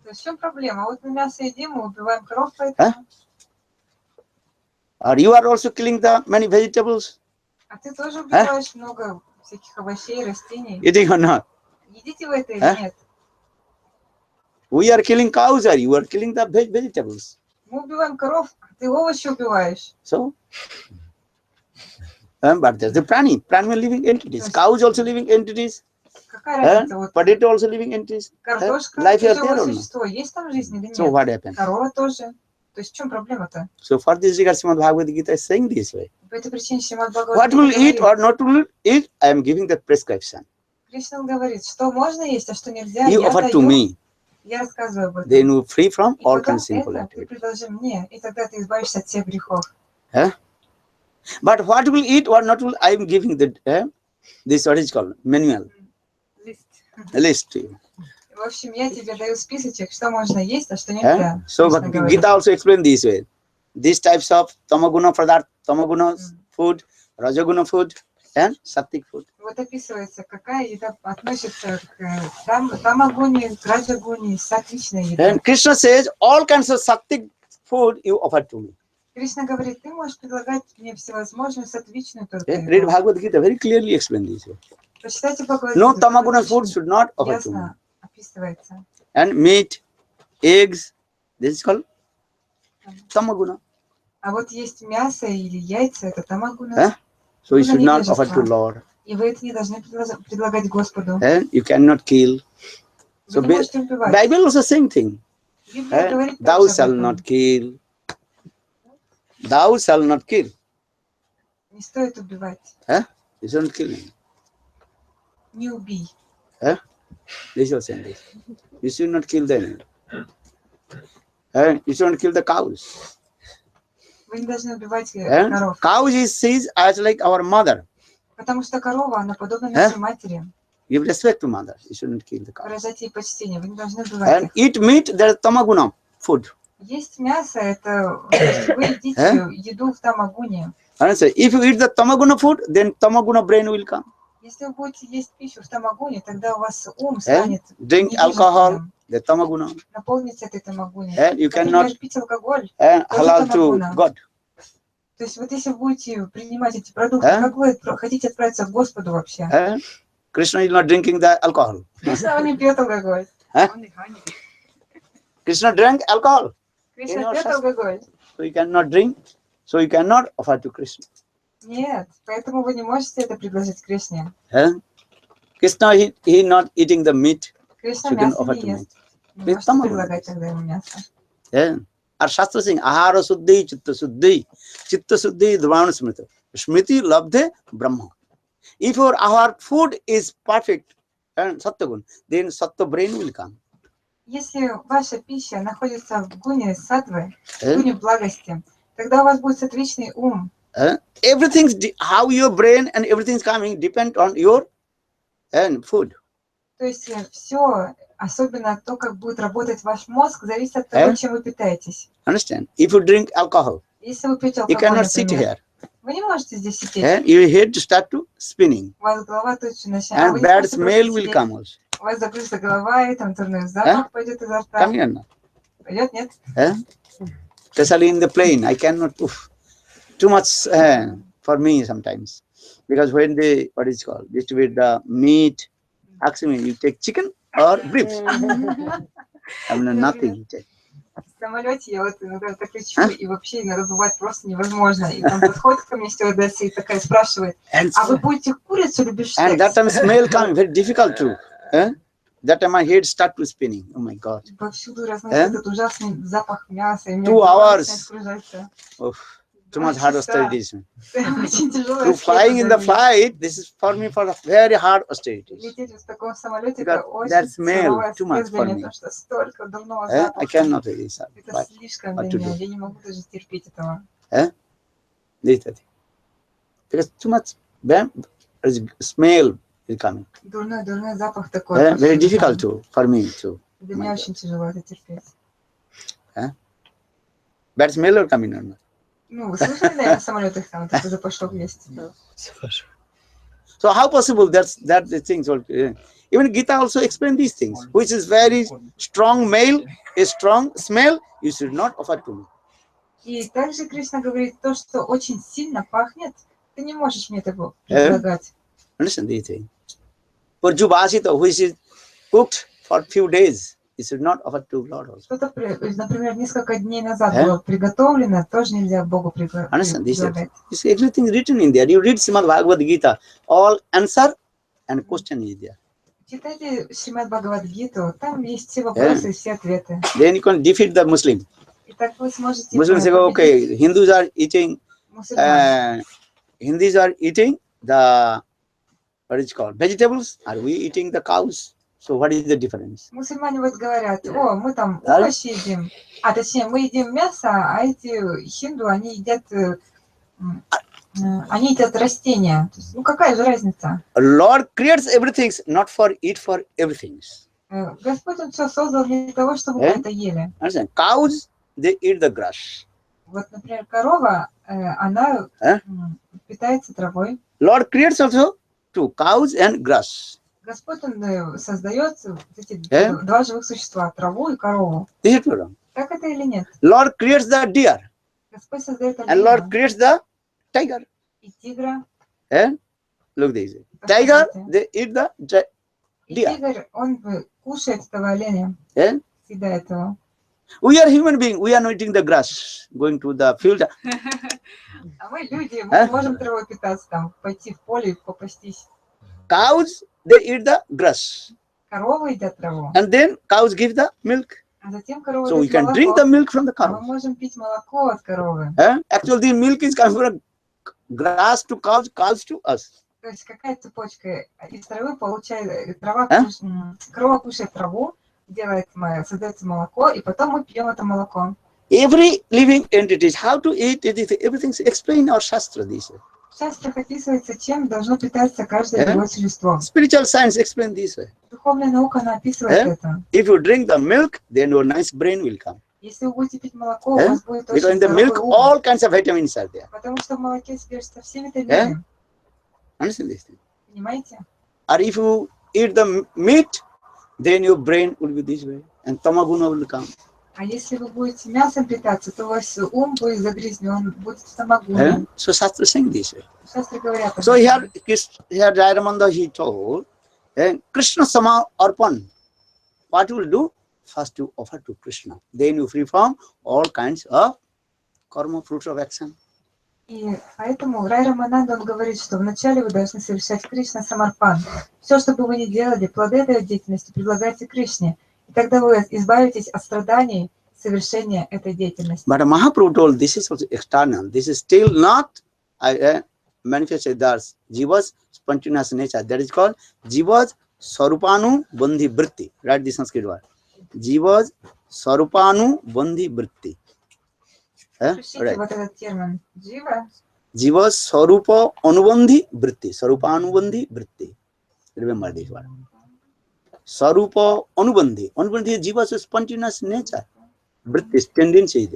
То есть в чем проблема? Вот мы мясо едим, мы убиваем коров, поэтому... Or you are also killing the many vegetables. А ты тоже убиваешь много всяких овощей, растений. Eating or not? Едите вы это или нет? We are killing cows, or you are killing the vegetables. Мы убиваем коров, а ты овощи убиваешь. So, but there's the prani are living entities. Cows also living entities. Какая разница? Вот Potato also living entities. картошка, Life это is there живое or no? существо. Есть там жизнь или So нет? what happened? Корова тоже. То есть в чем проблема-то? So for this regard, Srimad Bhagavad Gita is saying this way. По этой причине Шримад What Бхагавад will Гита eat or говорит, not will eat, I am giving the prescription. Кришна говорит, что можно есть, а что нельзя, You я offer to даю, me. я рассказываю об Then этом. you free from И all потом kinds of sinful это ты activities. предложи мне, и тогда ты избавишься от всех грехов. But what will eat or not will, I am giving the this what is called manual list to you. В общем, я тебе даю списочек, что можно есть, а что нельзя. So Кришна говорит. Gita also explained this way. These types of tamaguna pradat, tamaguna food, rajaguna food, and sattvic food. Вот описывается, какая еда относится к тамагуне, к раджагуне, сатвичной еде. And Krishna says all kinds of sattvic food you offer to me. Кришна говорит, ты можешь предлагать мне всевозможную сатвичную только Read еду. Bhagavad Gita, very clearly explained this way. Почитайте Бхагавад No Гиту, tamaguna тут food очень should not offer to me. ясно описывается. And meat, eggs, this is called tamaguna. А вот есть мясо или яйца, это тамагуна. So you should not offer to Lord. И вы это не должны предлагать Господу. And you cannot kill. So Вы не можете убивать. Bible also same thing. Библия говорит Thou также об shall этом. not kill. Thou shall not kill. Не стоит убивать. You shouldn't kill him. Не убий. This was saying this. You should not kill them. And you shouldn't kill the cows. Вы не должны убивать And коров. cows is sees as like our mother. Потому что корова, она подобна нашей матери. Give respect to mother. You shouldn't kill the cow. Выражать ей почтение. Вы не должны убивать And их. eat meat, there's tamaguna food. Есть мясо, это вы едите еду в тамагуне. And I say, if you eat the tamaguna food, then tamaguna brain will come. Если вы будете есть пищу в тамагуне, тогда у вас ум станет Drink alcohol, the tamaguna. наполнится этой тамагуне. And you cannot Например, пить алкоголь. halal to God. То есть вот если вы будете принимать эти продукты, как вы хотите отправиться к Господу вообще? Krishna is not drinking the alcohol. Кришна не пьет алкоголь. Krishna drank alcohol. Кришна пьет алкоголь. So you cannot drink. So you cannot offer to Krishna. Нет, поэтому вы не можете это предложить Кришне. Krishna, he not eating the meat. Кришна So you can мясо offer не to ест. me. Не можете предлагать тогда ему мясо. Our Shastra saying, Ahara Suddhi, Chitta Suddhi, Chitta Suddhi, Dvana Smriti. Smriti Labdhe Brahma. If our food is perfect and Sattvagun, then Sattva brain will come. Если ваша пища находится в гуне саттвы, в гуне благости, тогда у вас будет саттвичный ум. Everything's how your brain and everything's coming depend on your food. То есть все, особенно то, как будет работать ваш мозг, зависит от того, чем вы питаетесь. Understand? If you drink alcohol, Если вы пьете you алкоголь, cannot sit например, here. вы не можете здесь сидеть. Your head start to spinning. У вас голова точно начинает. And bad smell will come also. У вас закрыта голова, и там дурной запах пойдет изо рта. Come here now. Пойдет, нет? Especially in the plane, I cannot. Too much for me sometimes. Because when they, what is it called, distribute the meat, ask me, you take chicken or beef? I mean, nothing you take. В самолете я вот иногда так кричу, и вообще иногда бывает просто невозможно. И там подходит ко мне стюардесса и такая спрашивает, а вы будете курицу или бифштекс? And that time smell coming, very difficult too. That time my head start to spinning. Oh my God. Повсюду разносит этот ужасный запах мяса. И мне 2 hours. кружается. Too much hard austerities. Очень тяжело. To flying in the flight, this is for me for a very hard austerities. Лететь в таком самолете, Because это очень that smell тяжелое too much for исследование, me. потому что столько дурного I запаха. cannot really serve. Это слишком для what to меня, do? я не могу даже терпеть этого. Because too much smell is coming. Дурной запах такой. Very difficult too for me too. Для меня очень тяжело это терпеть. Bad smell or coming or not? Ну, вы слышали, наверное, в самолетах там такой запашок есть? So how possible that the things all even Gita also explained these things, which is very strong male, a strong smell, you should not offer to me. И также Кришна говорит, то, что очень сильно пахнет, ты не можешь мне этого предлагать. Understand these things? For Jubasita, which is cooked for few days, you should not offer to Lord also. Что-то, например, несколько дней назад Eh? было приготовлено, тоже нельзя Богу Understand this? предлагать. Is everything written in there. You read Srimad Bhagavad Gita, all answer and question is there. Читайте Шримад Бхагавад-гиту, там есть все вопросы и все ответы. Then you can defeat the Muslim. И так вы сможете Muslims say, победить okay, Hindus are eating, мусульман. Hindus are eating the, what is it called, vegetables. Are we eating the cows? So what is the difference? Мусульмане вот говорят, о, мы там Да? овощи едим, а точнее мы едим мясо, а эти хинду, они едят растения. То есть, ну какая же разница? Lord creates everything, not for eat for everything. Господь, Он все создал для того, чтобы мы это ели. Understand? Cows, they eat the grass. Вот, например, корова, она питается травой. Lord creates also two, cows and grass. Господь, Он создает вот эти два живых существа, траву и корову. Is it true? Так это или нет? Lord creates the deer Господь создает and Lord creates the tiger. и тигра. Look this. Tiger, they eat the И deer. тигр, он кушает этого оленя, съедает его. We are human beings. We are not eating the grass, going to the field. А мы люди, мы можем травой питаться, там, пойти в поле, попастись. Cows, they eat the grass. Коровы едят траву, And then cows give the milk. а затем коровы So we дают can drink the молоко. milk from the А мы cow. можем пить молоко от коровы. Actually, the milk is coming from grass to cows, cows to us. То есть какая цепочка из травы получает, корова кушает траву, создается молоко, и потом мы пьем это молоко. Every living entities, how to eat it, everything's explained in our Shastra. This В шастрах описывается, чем должно питаться каждое живое существо. spiritual science explain this way. Духовная наука, она описывает это. If you drink the milk, then your nice brain will come. Если вы будете пить молоко, у вас будет Because очень in the milk, здоровый ум. all kinds of vitamins are there. Потому что в молоке содержатся все витамины. Understand this thing? Понимаете? Or if you eat the meat, then your brain will be this way, and tamaguna will come. А если вы будете мясом питаться, то у вас ум будет загрязнен, будет самогоном. So Shastra saying this way. Шастры говорят. So here Jayaramananda he told, Krishna Sama Arpan. What you will do? First you offer to Krishna. Then you free from all kinds of karma, fruits of action. И поэтому Рай Рамананда, он говорит, что вначале вы должны совершать Кришна Самарпан. Все, что бы вы ни делали, плоды этой деятельности предлагайте Кришне. И тогда вы избавитесь от страданий совершения этой деятельности. But Mahaprabhu told this is also external. This is still not manifested as Jiva's spontaneous nature. That is called Jiva's Sarupanu Bandhi Vritti. Write the Sanskrit word. Jiva's Sarupanu Bandhi Vritti. Слушайте вот этот термин. Джива. Jiva's Sarupa Anubandhi Vritti. Sarupa Anubandhi Vritti. Remember this word. Sarupa Anubandhi. Anubandhi is Jiva's spontaneous nature. Vritti, tendency is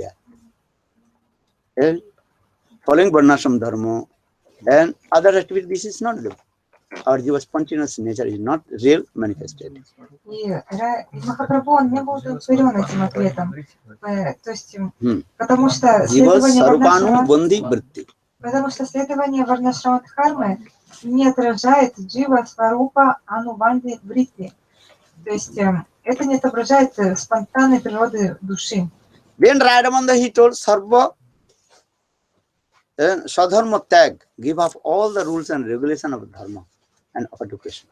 there. Following Varnashram Dharma and other activities, this is not real. Our Jiva's spontaneous nature is not real manifested. И Махапрабху, он не был удовлетворен этим ответом. То есть, потому что следование Варнашрама Дхармы не отражает Джива Сварупа Анубанды Вритти. То есть, это не отображает спонтанной природы души. Then Radhamanda he told Sarva Sadharma Tag, give up all the rules and regulations of Dharma and offer to Krishna.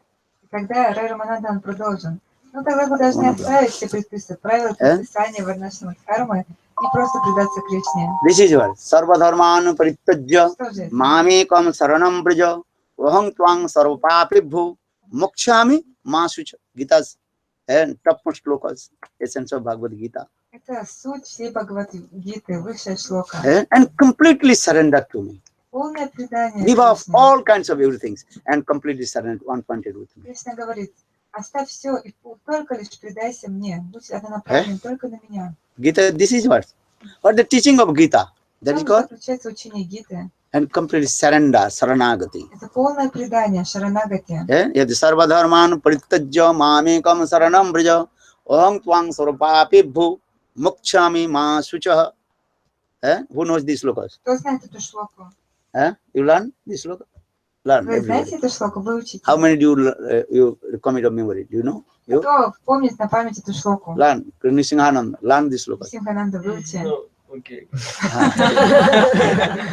Когда Рай Рамананда он продолжил, ну тогда вы должны оставить все предписания, правила предписания Варнашрама Дхармы и просто предаться Кришне. This is what Sarva Dharmanu Parittajya Mamekam Saranam Braja Aham Tvang Sarvapapibhu Mokshami Masucha. Gita's topmost slokas, essence of Bhagavad Gita. Это суть всей Бхагавад-гиты, высшая шлока. And completely surrender to me. Полное предание. Give up all kinds of everything and completely surrender, one-pointed with me. Кришна говорит, оставь все и только лишь предайся мне. Будь однонаправлен только на меня. Gita, this is what the teaching of Gita. That is called заключается учение Гиты. and completely surrender, saranagati. Это полное предание, шаранагати. Yad sarva dharman parittajya mamekam saranam braja aham tvang sarvapapibhu mokshami ma sucha. Who knows these slokas? Кто знает эту шлоку? You learn this sloka? Learn Вы знаете everybody. эту шлоку? Вы учите? How many do you commit of memory? Do you know? You Кто помнит на память эту шлоку? learn. Nishingananda, learn this sloka. Симхананда, выучи. Окей.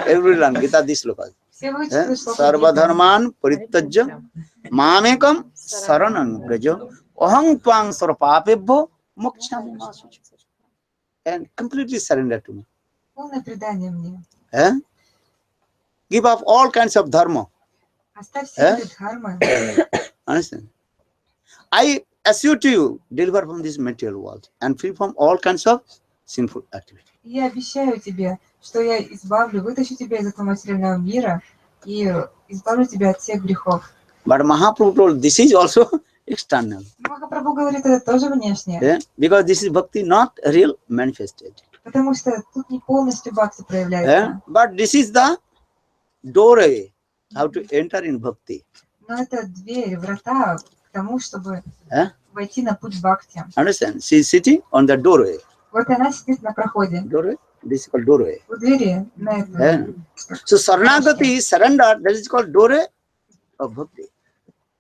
Everybody learn Gita this sloka. Все выучат эту шлоку. Sarva dharman parityajya mamekam saranam vraja aham tvang sarvapapebhyo mokshami ma suci. And completely surrender to me. Полное предание мне. Give up all kinds of dharma. Оставь все виды дхармы. Understand? I assure to you, deliver from this material world and free from all kinds of sinful activity. Я обещаю тебе, что я избавлю, вытащу тебя из этого материального мира и избавлю тебя от всех грехов. But Mahaprabhu told this is also external. Махапрабху говорит, это тоже внешнее. Because this is bhakti not real manifested. Потому что тут не полностью бхакти проявляется. But this is the doorway how to enter in bhakti. Но это дверь, врата к тому, чтобы войти на путь бхакти. Understand? She is sitting on the doorway. Вот она сидит на проходе. Doorway? This is called doorway. У двери на этом. So Saranagati, surrender, that is called doorway of bhakti.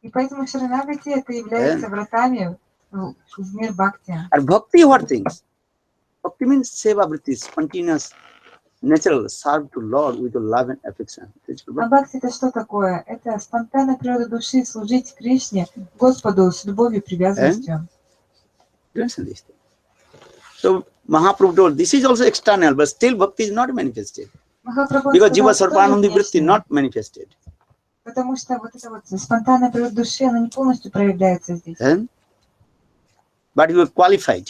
И поэтому Шаранагати это является вратами в мир бхакти. And bhakti what things? Bhakti means seva vritti, spontaneous, natural, serve to Lord with love and affection. А бхакти это что такое? Это спонтанная природа души, служить Кришне, Господу с любовью и привязанностью. So Mahaprabhu told this is also external, but still bhakti is not manifested. Because Jiva Sarvanandi Vritti not manifested. Потому что вот эта вот спонтанная природа души, она не полностью проявляется здесь. But you are qualified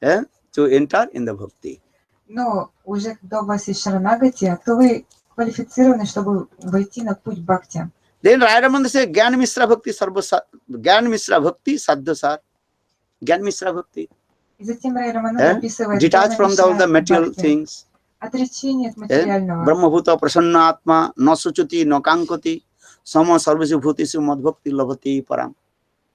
to enter in the bhakti. Но уже когда у вас есть Шаранагати, то вы квалифицированы, чтобы войти на путь бхакти. Then Radhamanda says, Gyan Misra Bhakti Sarvasar, Gyan Misra Bhakti Saddhasar, Gyan Misra Bhakti. И затем Рай Рамананда описывает detached from all the material things. Отречение от материального. Brahmabhuta Prasanna Atma, no suchuti, no kankati, sama sarvasi bhutisu madbhakti lavati param.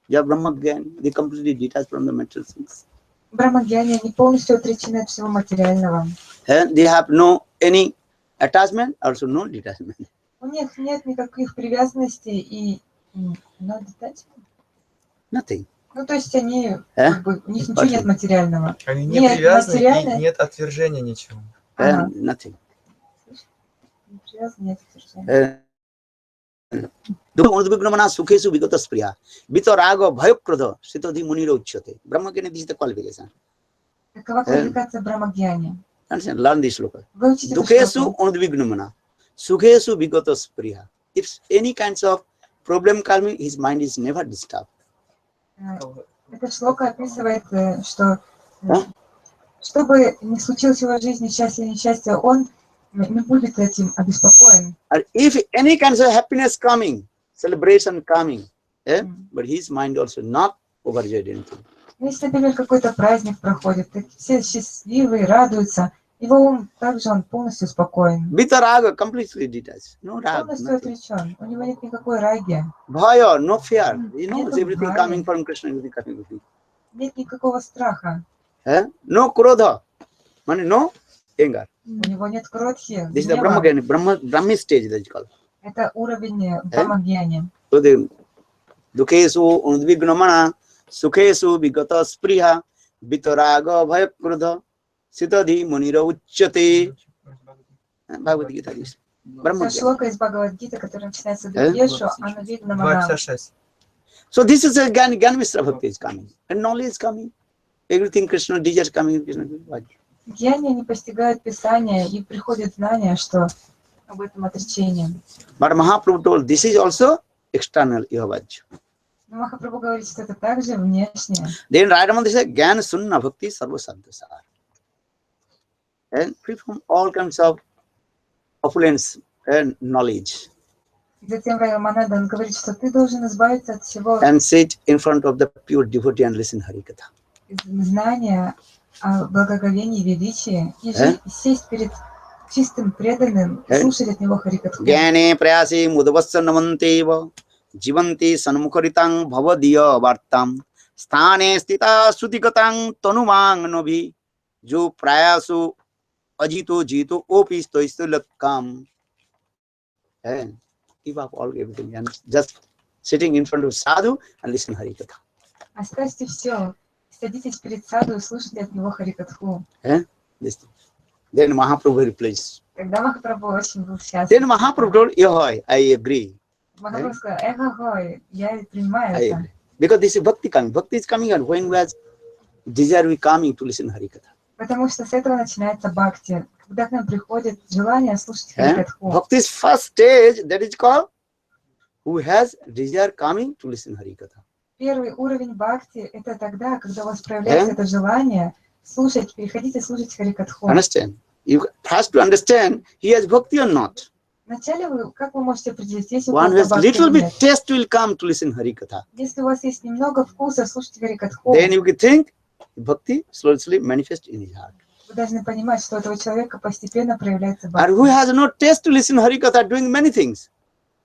Yeah, Brahma Gyan, they completely detached from the material things. Брахмагьяни, они полностью отречены от всего материального. They have no any attachment, also no detachment. У них нет никаких привязанностей и Nothing. Ну, то есть они, как бы, у них ничего нет материального. Они не привязаны, и нет отвержения ничего. Nothing. Не привязаны, нет отвержения. Dukkha sukhesu vigata spriya. Vito raga bhayokrodha sitodhi munira uchyate. Brahma Gyani, this is the qualification. Какова квалификация Брахмагьяни? Learn this sloka. Dukhesu unudvignamana. Sukhesu vigata spriya. If any kinds of problem coming, his mind is never disturbed. Эта шлока описывает, что что бы ни случилось в его жизни, счастье или несчастье, он не будет этим обеспокоен. If any kinds of happiness coming, celebration coming, but his mind also not overjoyed anything. Если, например, какой-то праздник проходит, все счастливые, радуются, его ум также он полностью спокоен. Vitaraga, completely detached. No rag. Полностью отречен. У него нет никакой раги. Bhaya, no fear. He knows everything coming from Krishna, everything coming from him. Нет никакого страха. No krodha. No anger. У него нет кротхи. This is the Brahma Gyani, Brahmi stage that is called. Это уровень Брахмагьяни. So the Dukhesu unudvignamana, Sukhesu vigata spriya, Vitaraga bhayakrodha, Sitadhi munira uchyate. Bhagavad Gita is Brahma Это шлока из Бхагавад-гиты, которая начинается Дукешу, Анувигнамана. So this is a Gyan Misra Bhakti is coming. And knowledge is coming. Everything Krishna desires coming. Гьяни, они постигают Писание, и приходит знание, что об этом отречении. But Mahaprabhu told this is also external Yahavajya. Но Махапрабху говорит, что это также внешнее. Then Radhamanda says, Gyan Sunna Bhakti Sarva Saddhasar. And free from all kinds of opulence and knowledge. Затем Рай Рамананда, он говорит, что ты должен избавиться от всего And sit in front of the pure devotee and listen Harikatha. знания о благоговении, величии, и сесть перед чистым преданным, слушать от него Харикатху. Gyane prayasi mudavassa namanteva jivanti sanmukharitang bhavadiya vartam sthane stita sutikatang tanumang novi jo prayasu ajito jito opi stoisto latkam. Give up all everything and just sitting in front of sadhu and listen Harikatha. Оставьте все. Садитесь перед саду и слушайте от него Харикатху. This thing. Then Mahaprabhu replies. Тогда Махапрабху очень был счастлив. Then Mahaprabhu told, yeah, I agree. Махапрабху сказал, эх, я принимаю I это. agree. Because this is bhakti coming. Bhakti is coming and when was desire we coming to listen Harikatha. Потому что с этого начинается бхакти. Когда к нам приходит желание слушать Харикатху. Bhakti is first stage, that is called who has desire coming to listen Harikatha. Первый уровень бхакти – это тогда, когда у вас проявляется это желание слушать, переходите слушать Харикатху. Understand? You first to understand he has bhakti or not. Вначале как вы можете определить, если у One вас who has бхакти little или bit нет? taste will come to listen Harikatha. Если у вас есть немного вкуса, слушайте Харикатху. Then you can think bhakti slowly manifest in his heart. Вы должны понимать, что у этого человека постепенно проявляется And бхакти. who has no taste to listen Harikatha doing many things,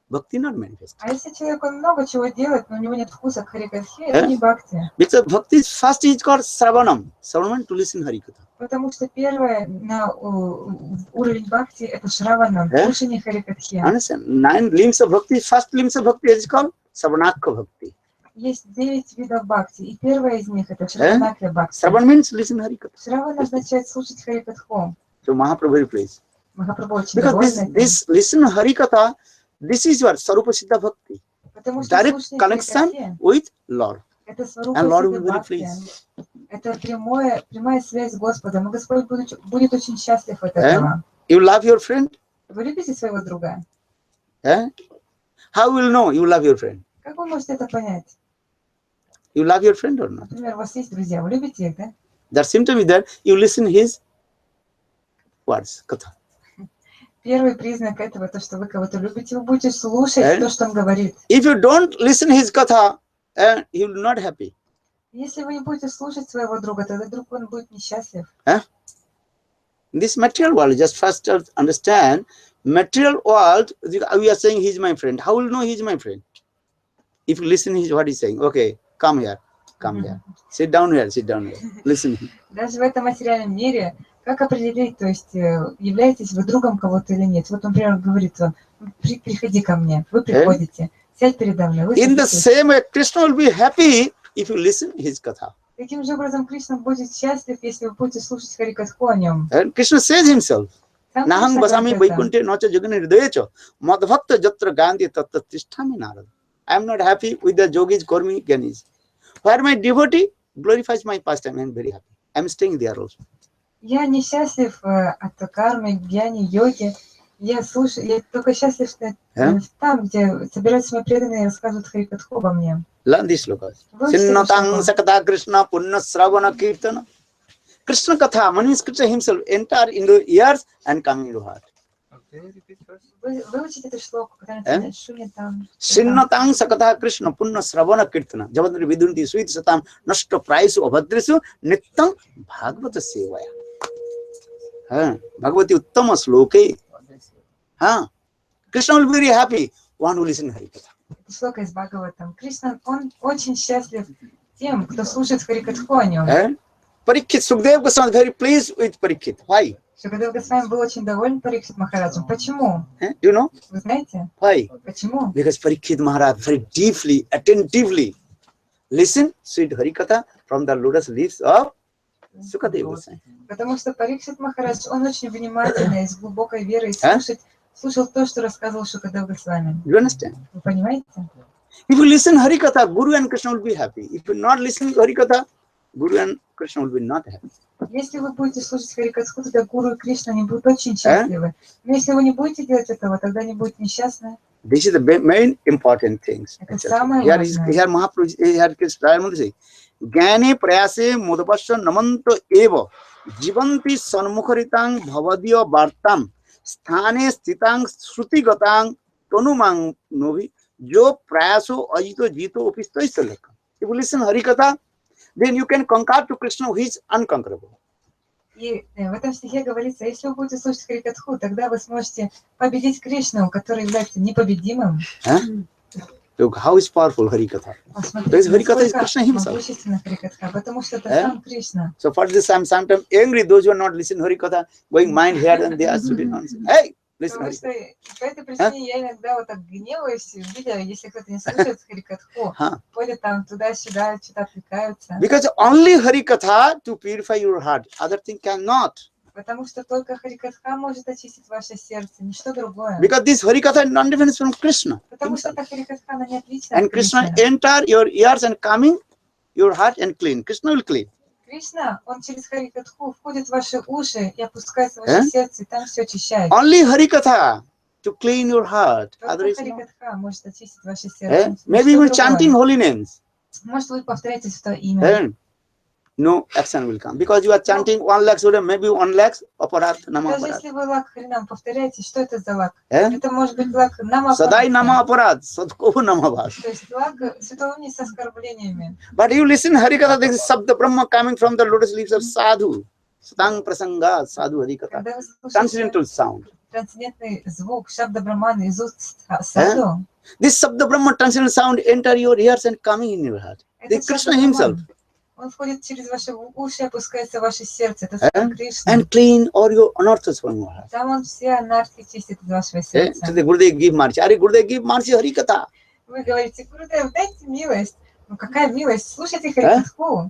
bhakti not manifest. А если человек, он много чего делает, но у него нет вкуса к Харикатхе, это не бхакти. Because bhakti is first is called Sravanam, Sravanam to listen Harikatha. Потому что первое на уровень бхакти – это шраванам, слушание Харикатхи. Understand? 9 limbs of bhakti, first limbs of bhakti is called Sravanakka bhakti. Есть 9 видов бхакти, и первое из них – это шраванакья бхакти. Sravan means listen Harikatha. Шравана означает слушать Харикатху. So Mahaprabhu replies. Махапрабху очень Because доволен this listen Harikatha, this is your Sarupa Siddha bhakti. потому что Direct слушание connection Харикатхи with Lord. – это сварупа And Lord Сиддха will be very бхакти. pleased. Это прямая связь с Господом, и Господь будет очень счастлив от этого. You love your friend? Вы любите своего друга? How will you know you love your friend? Как вы можете это понять? You love your friend or not? Например, у вас есть друзья, вы любите их, да? The symptom is that you listen his words, katha. Первый признак этого, то, что вы кого-то любите, вы будете слушать то, что он говорит. If you don't listen his katha, he will not happy. Если вы не будете слушать своего друга, тогда друг он будет несчастлив. This material world, just first understand, material world, we are saying he's my friend. How will you know he's my friend? If you listen to what he's saying, okay, come here, sit down here, listen. Даже в этом материальном мире, как определить, то есть являетесь вы другом кого-то или нет? Вот, например, говорит он, приходи ко мне, вы приходите, сядь передо мной. In the same way, Krishna will be happy if you listen his katha. Таким же образом, Кришна будет счастлив, если вы будете слушать Харикатху о нем. And Krishna says himself, Naham basami vaikunte nacha jagane hridayecha madbhakta jatra gandhi tatta tisthami narad. I am not happy with the yogis, karmis, gyanis. Where my devotee glorifies my pastime, I am very happy. I am staying there also. Я несчастлив от кармы, гьяни, йоги. Я только счастлив, что там, где собираются мои преданные и рассказывают Харикатху обо мне. Learn these slokas. Sinnatang sakata Krishna punna sravana kirtana. Krishna katha, means Krishna himself, enter into ears and come into heart. Выучите эту шлоку, которая начинает шумит там. Sinnatang sakata Krishna punna sravana kirtana. Javadri vidunti suit satam nashta praisu abhadrisu nittang bhagavata sevaya. Bhagavati uttama sloke. Krishna will be very happy. One who listen Harikatha. Это шлока из Бхагаватам. Кришна, он очень счастлив тем, кто слушает Харикатху о нем. Parikshit, Sukdev Goswami very pleased with Parikshit. Why? Шукадев Госвами был очень доволен Парикшит Махараджем. Почему? Do you know? Вы знаете? Why? Почему? Because Parikshit Maharaj very deeply, attentively listen sweet Harikatha from the lotus leaves of Sukadeva Goswami. Потому что Парикшит Махарадж, он очень внимательно и с глубокой верой слушал то, что рассказывал Шукадев Госвами. Do you understand? Вы понимаете? If you listen Harikatha, Guru and Krishna will be happy. If you not listen Harikatha, Guru and Krishna will be not happy. Если вы будете слушать Харикатху, тогда Гуру и Кришна, они будут очень счастливы. Но если вы не будете делать этого, тогда они будут несчастны. This is the main important things. Это самое важное. Here Mahaprabhu, here Krishna say, Gyane prayase mudapasya namanto eva jivanti sanmukharitang bhavadiya vartam sthane stitang srutigatang tonumang novi jo prayaso ajito jito upisto istalaka. If you listen Harikatha, then you can conquer to Krishna who is unconquerable. И в этом стихе говорится, если вы будете слушать Харикатху, тогда вы сможете победить Кришну, который является непобедимым. Look, how is powerful Harikatha? Because Harikatha is Krishna himself. Потому что это сам Кришна. So for this, I am sometimes angry those who are not listening Harikatha, going mind here and there, nonsense. Hey, Listen, Потому Hari что по этой причине я иногда вот так гневаюсь, видя, если кто-то не слушает Харикатху, Huh. ходят там туда-сюда, что-то отвлекаются. Because only Hari Katha to purify your heart. Other thing cannot. Потому что только Харикатха может очистить ваше сердце, ничто другое. Because this Hari Katha is non-different from Krishna. Потому что эта Харикатха, она не отлична And от Krishna Кришны. enter your ears and coming your heart and clean. Krishna will clean. Кришна, он через Харикатху входит в ваши уши и опускается в ваше сердце, и там все очищает. Only Hari Katha to clean your heart. Только Otherwise, no. Харикатха может очистить ваше сердце. Maybe you chanting holy names. Может, вы повторяете свое имя. No action will come. Because you are chanting 1 lakh surah, maybe 1 lakh aparat, nama Даже aparat. если вы лак хринам повторяете, что это за лак? Это может быть лак нама Sadai апарат. nama aparat, sadkohu nama bhas. То есть лак святого не с оскорблениями. But you listen Harikatha, this is Sabda Brahma coming from the lotus leaves of sadhu. Satang prasanga, sadhu Harikatha. Когда вы слушаете Transcendental sound. трансцендентный звук Шабда Брамана из уст саду, This Sabda Brahma transcendental sound enter your ears and coming in your heart. The этот Krishna Шабда himself. Браман, он входит через ваши уши и опускается в ваше сердце. Это сам Кришна. And clean all your anarthas from your heart. Там он все анархи чистит из вашего So сердца. the Gurudev give mercy. Are Gurudev give mercy Harikatha? Вы говорите, Гурудев, дайте милость. Ну какая милость? Слушайте Харикатху.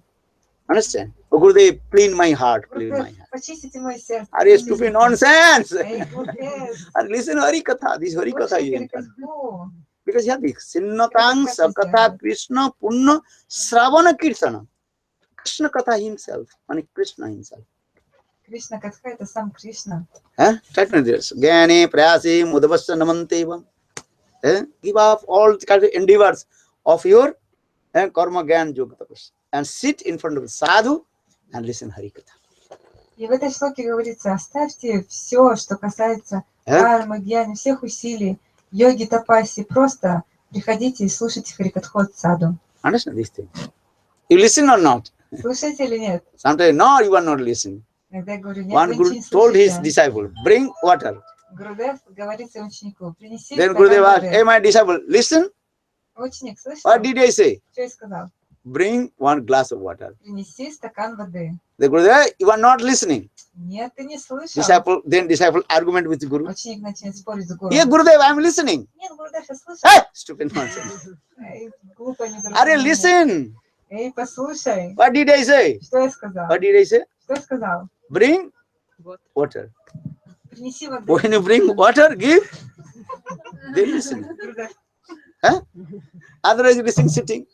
Understand? Oh, Gurudev, clean my heart, clean my Гурудев, heart. почистите мое сердце. Are you stupid nonsense? Эй, Гурудев, And listen Harikatha. This Harikatha слушайте you enter. Харикатху. Because here the Sinnatang Sakatha Krishna Punna Sravana Kirtana. Krishna Katha himself, and Krishna himself. Кришна Катха это сам Кришна. Try to this. Gyane, Prayasi, Mudavasya Namanteva. Give up all kind of endeavors of your karma gyan yoga tapas. And sit in front of the sadhu and listen Harikatha. И в этой шлоке говорится, оставьте все, что касается кармы, гьяни, всех усилий, йоги, тапаси, просто приходите и слушайте Харикатху от саду. Understand this thing? You listen or not? Слушаете или нет? Sometimes, no, you are not listening. Иногда я говорю, нет, One вы ничего Guru не told his слушаете. disciple, bring water. Гурудев говорит своему ученику, принеси Then стакан Gurudev asked, hey, воды. my disciple, listen. Ученик, слышал? What did I say? Что я сказал? Bring 1 glass of water. Принеси стакан воды. The Gurudev, you are not listening. Нет, ты не слышал. Disciple argument with the Guru. Ученик начинает спорить с гуру. Yeah, Gurudev, I am listening. Нет, Гурудев, я слышал. Hey, stupid nonsense. Эй, глупо, Are you недоразумение. listen? Эй, послушай. What did I say? Что я сказал? What did I say? Что я сказал? Bring water. Принеси воды. When you bring water, give. They listen. Гурудев, Otherwise, you listen sitting.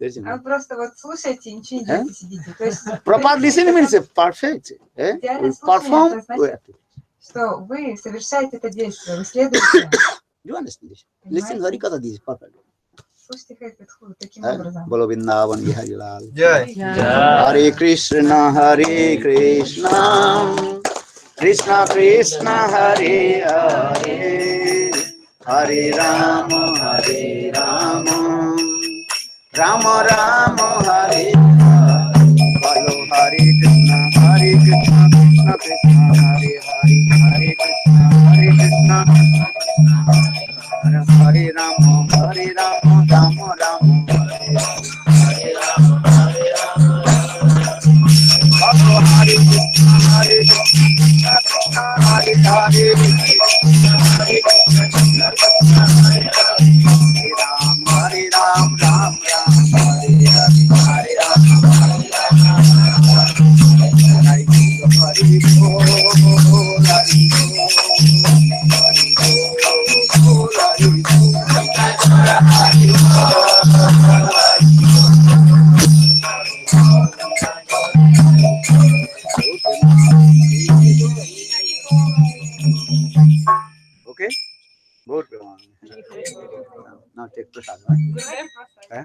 There is а no. вы просто вот слушаете и ничего не делаете, сидите. То есть, Proper listening means perfect. Идеальное We слушание, perform. это значит, что вы совершаете это действие, вы следуете. You understand this? Listen, Harikatha, this is perfect. Слушайте Харикатху таким образом. Bolo Vrindavan Bihari Lal. Яй. Hare Krishna, Krishna Krishna, Hare Hare, Hare Rama, Rama Rama, Hare Hare. Bolo Hare Krishna, Krishna Krishna, Hare Hare, Hare Krishna, Hare Rama, Rama Rama, Hare Hare. Hare Krishna, Hare Krishna, Hare Hare, Hare Ram, Ram Ram, Hare Hare, Hare Ram, Hare Okay? Good. Now take prasad. Huh?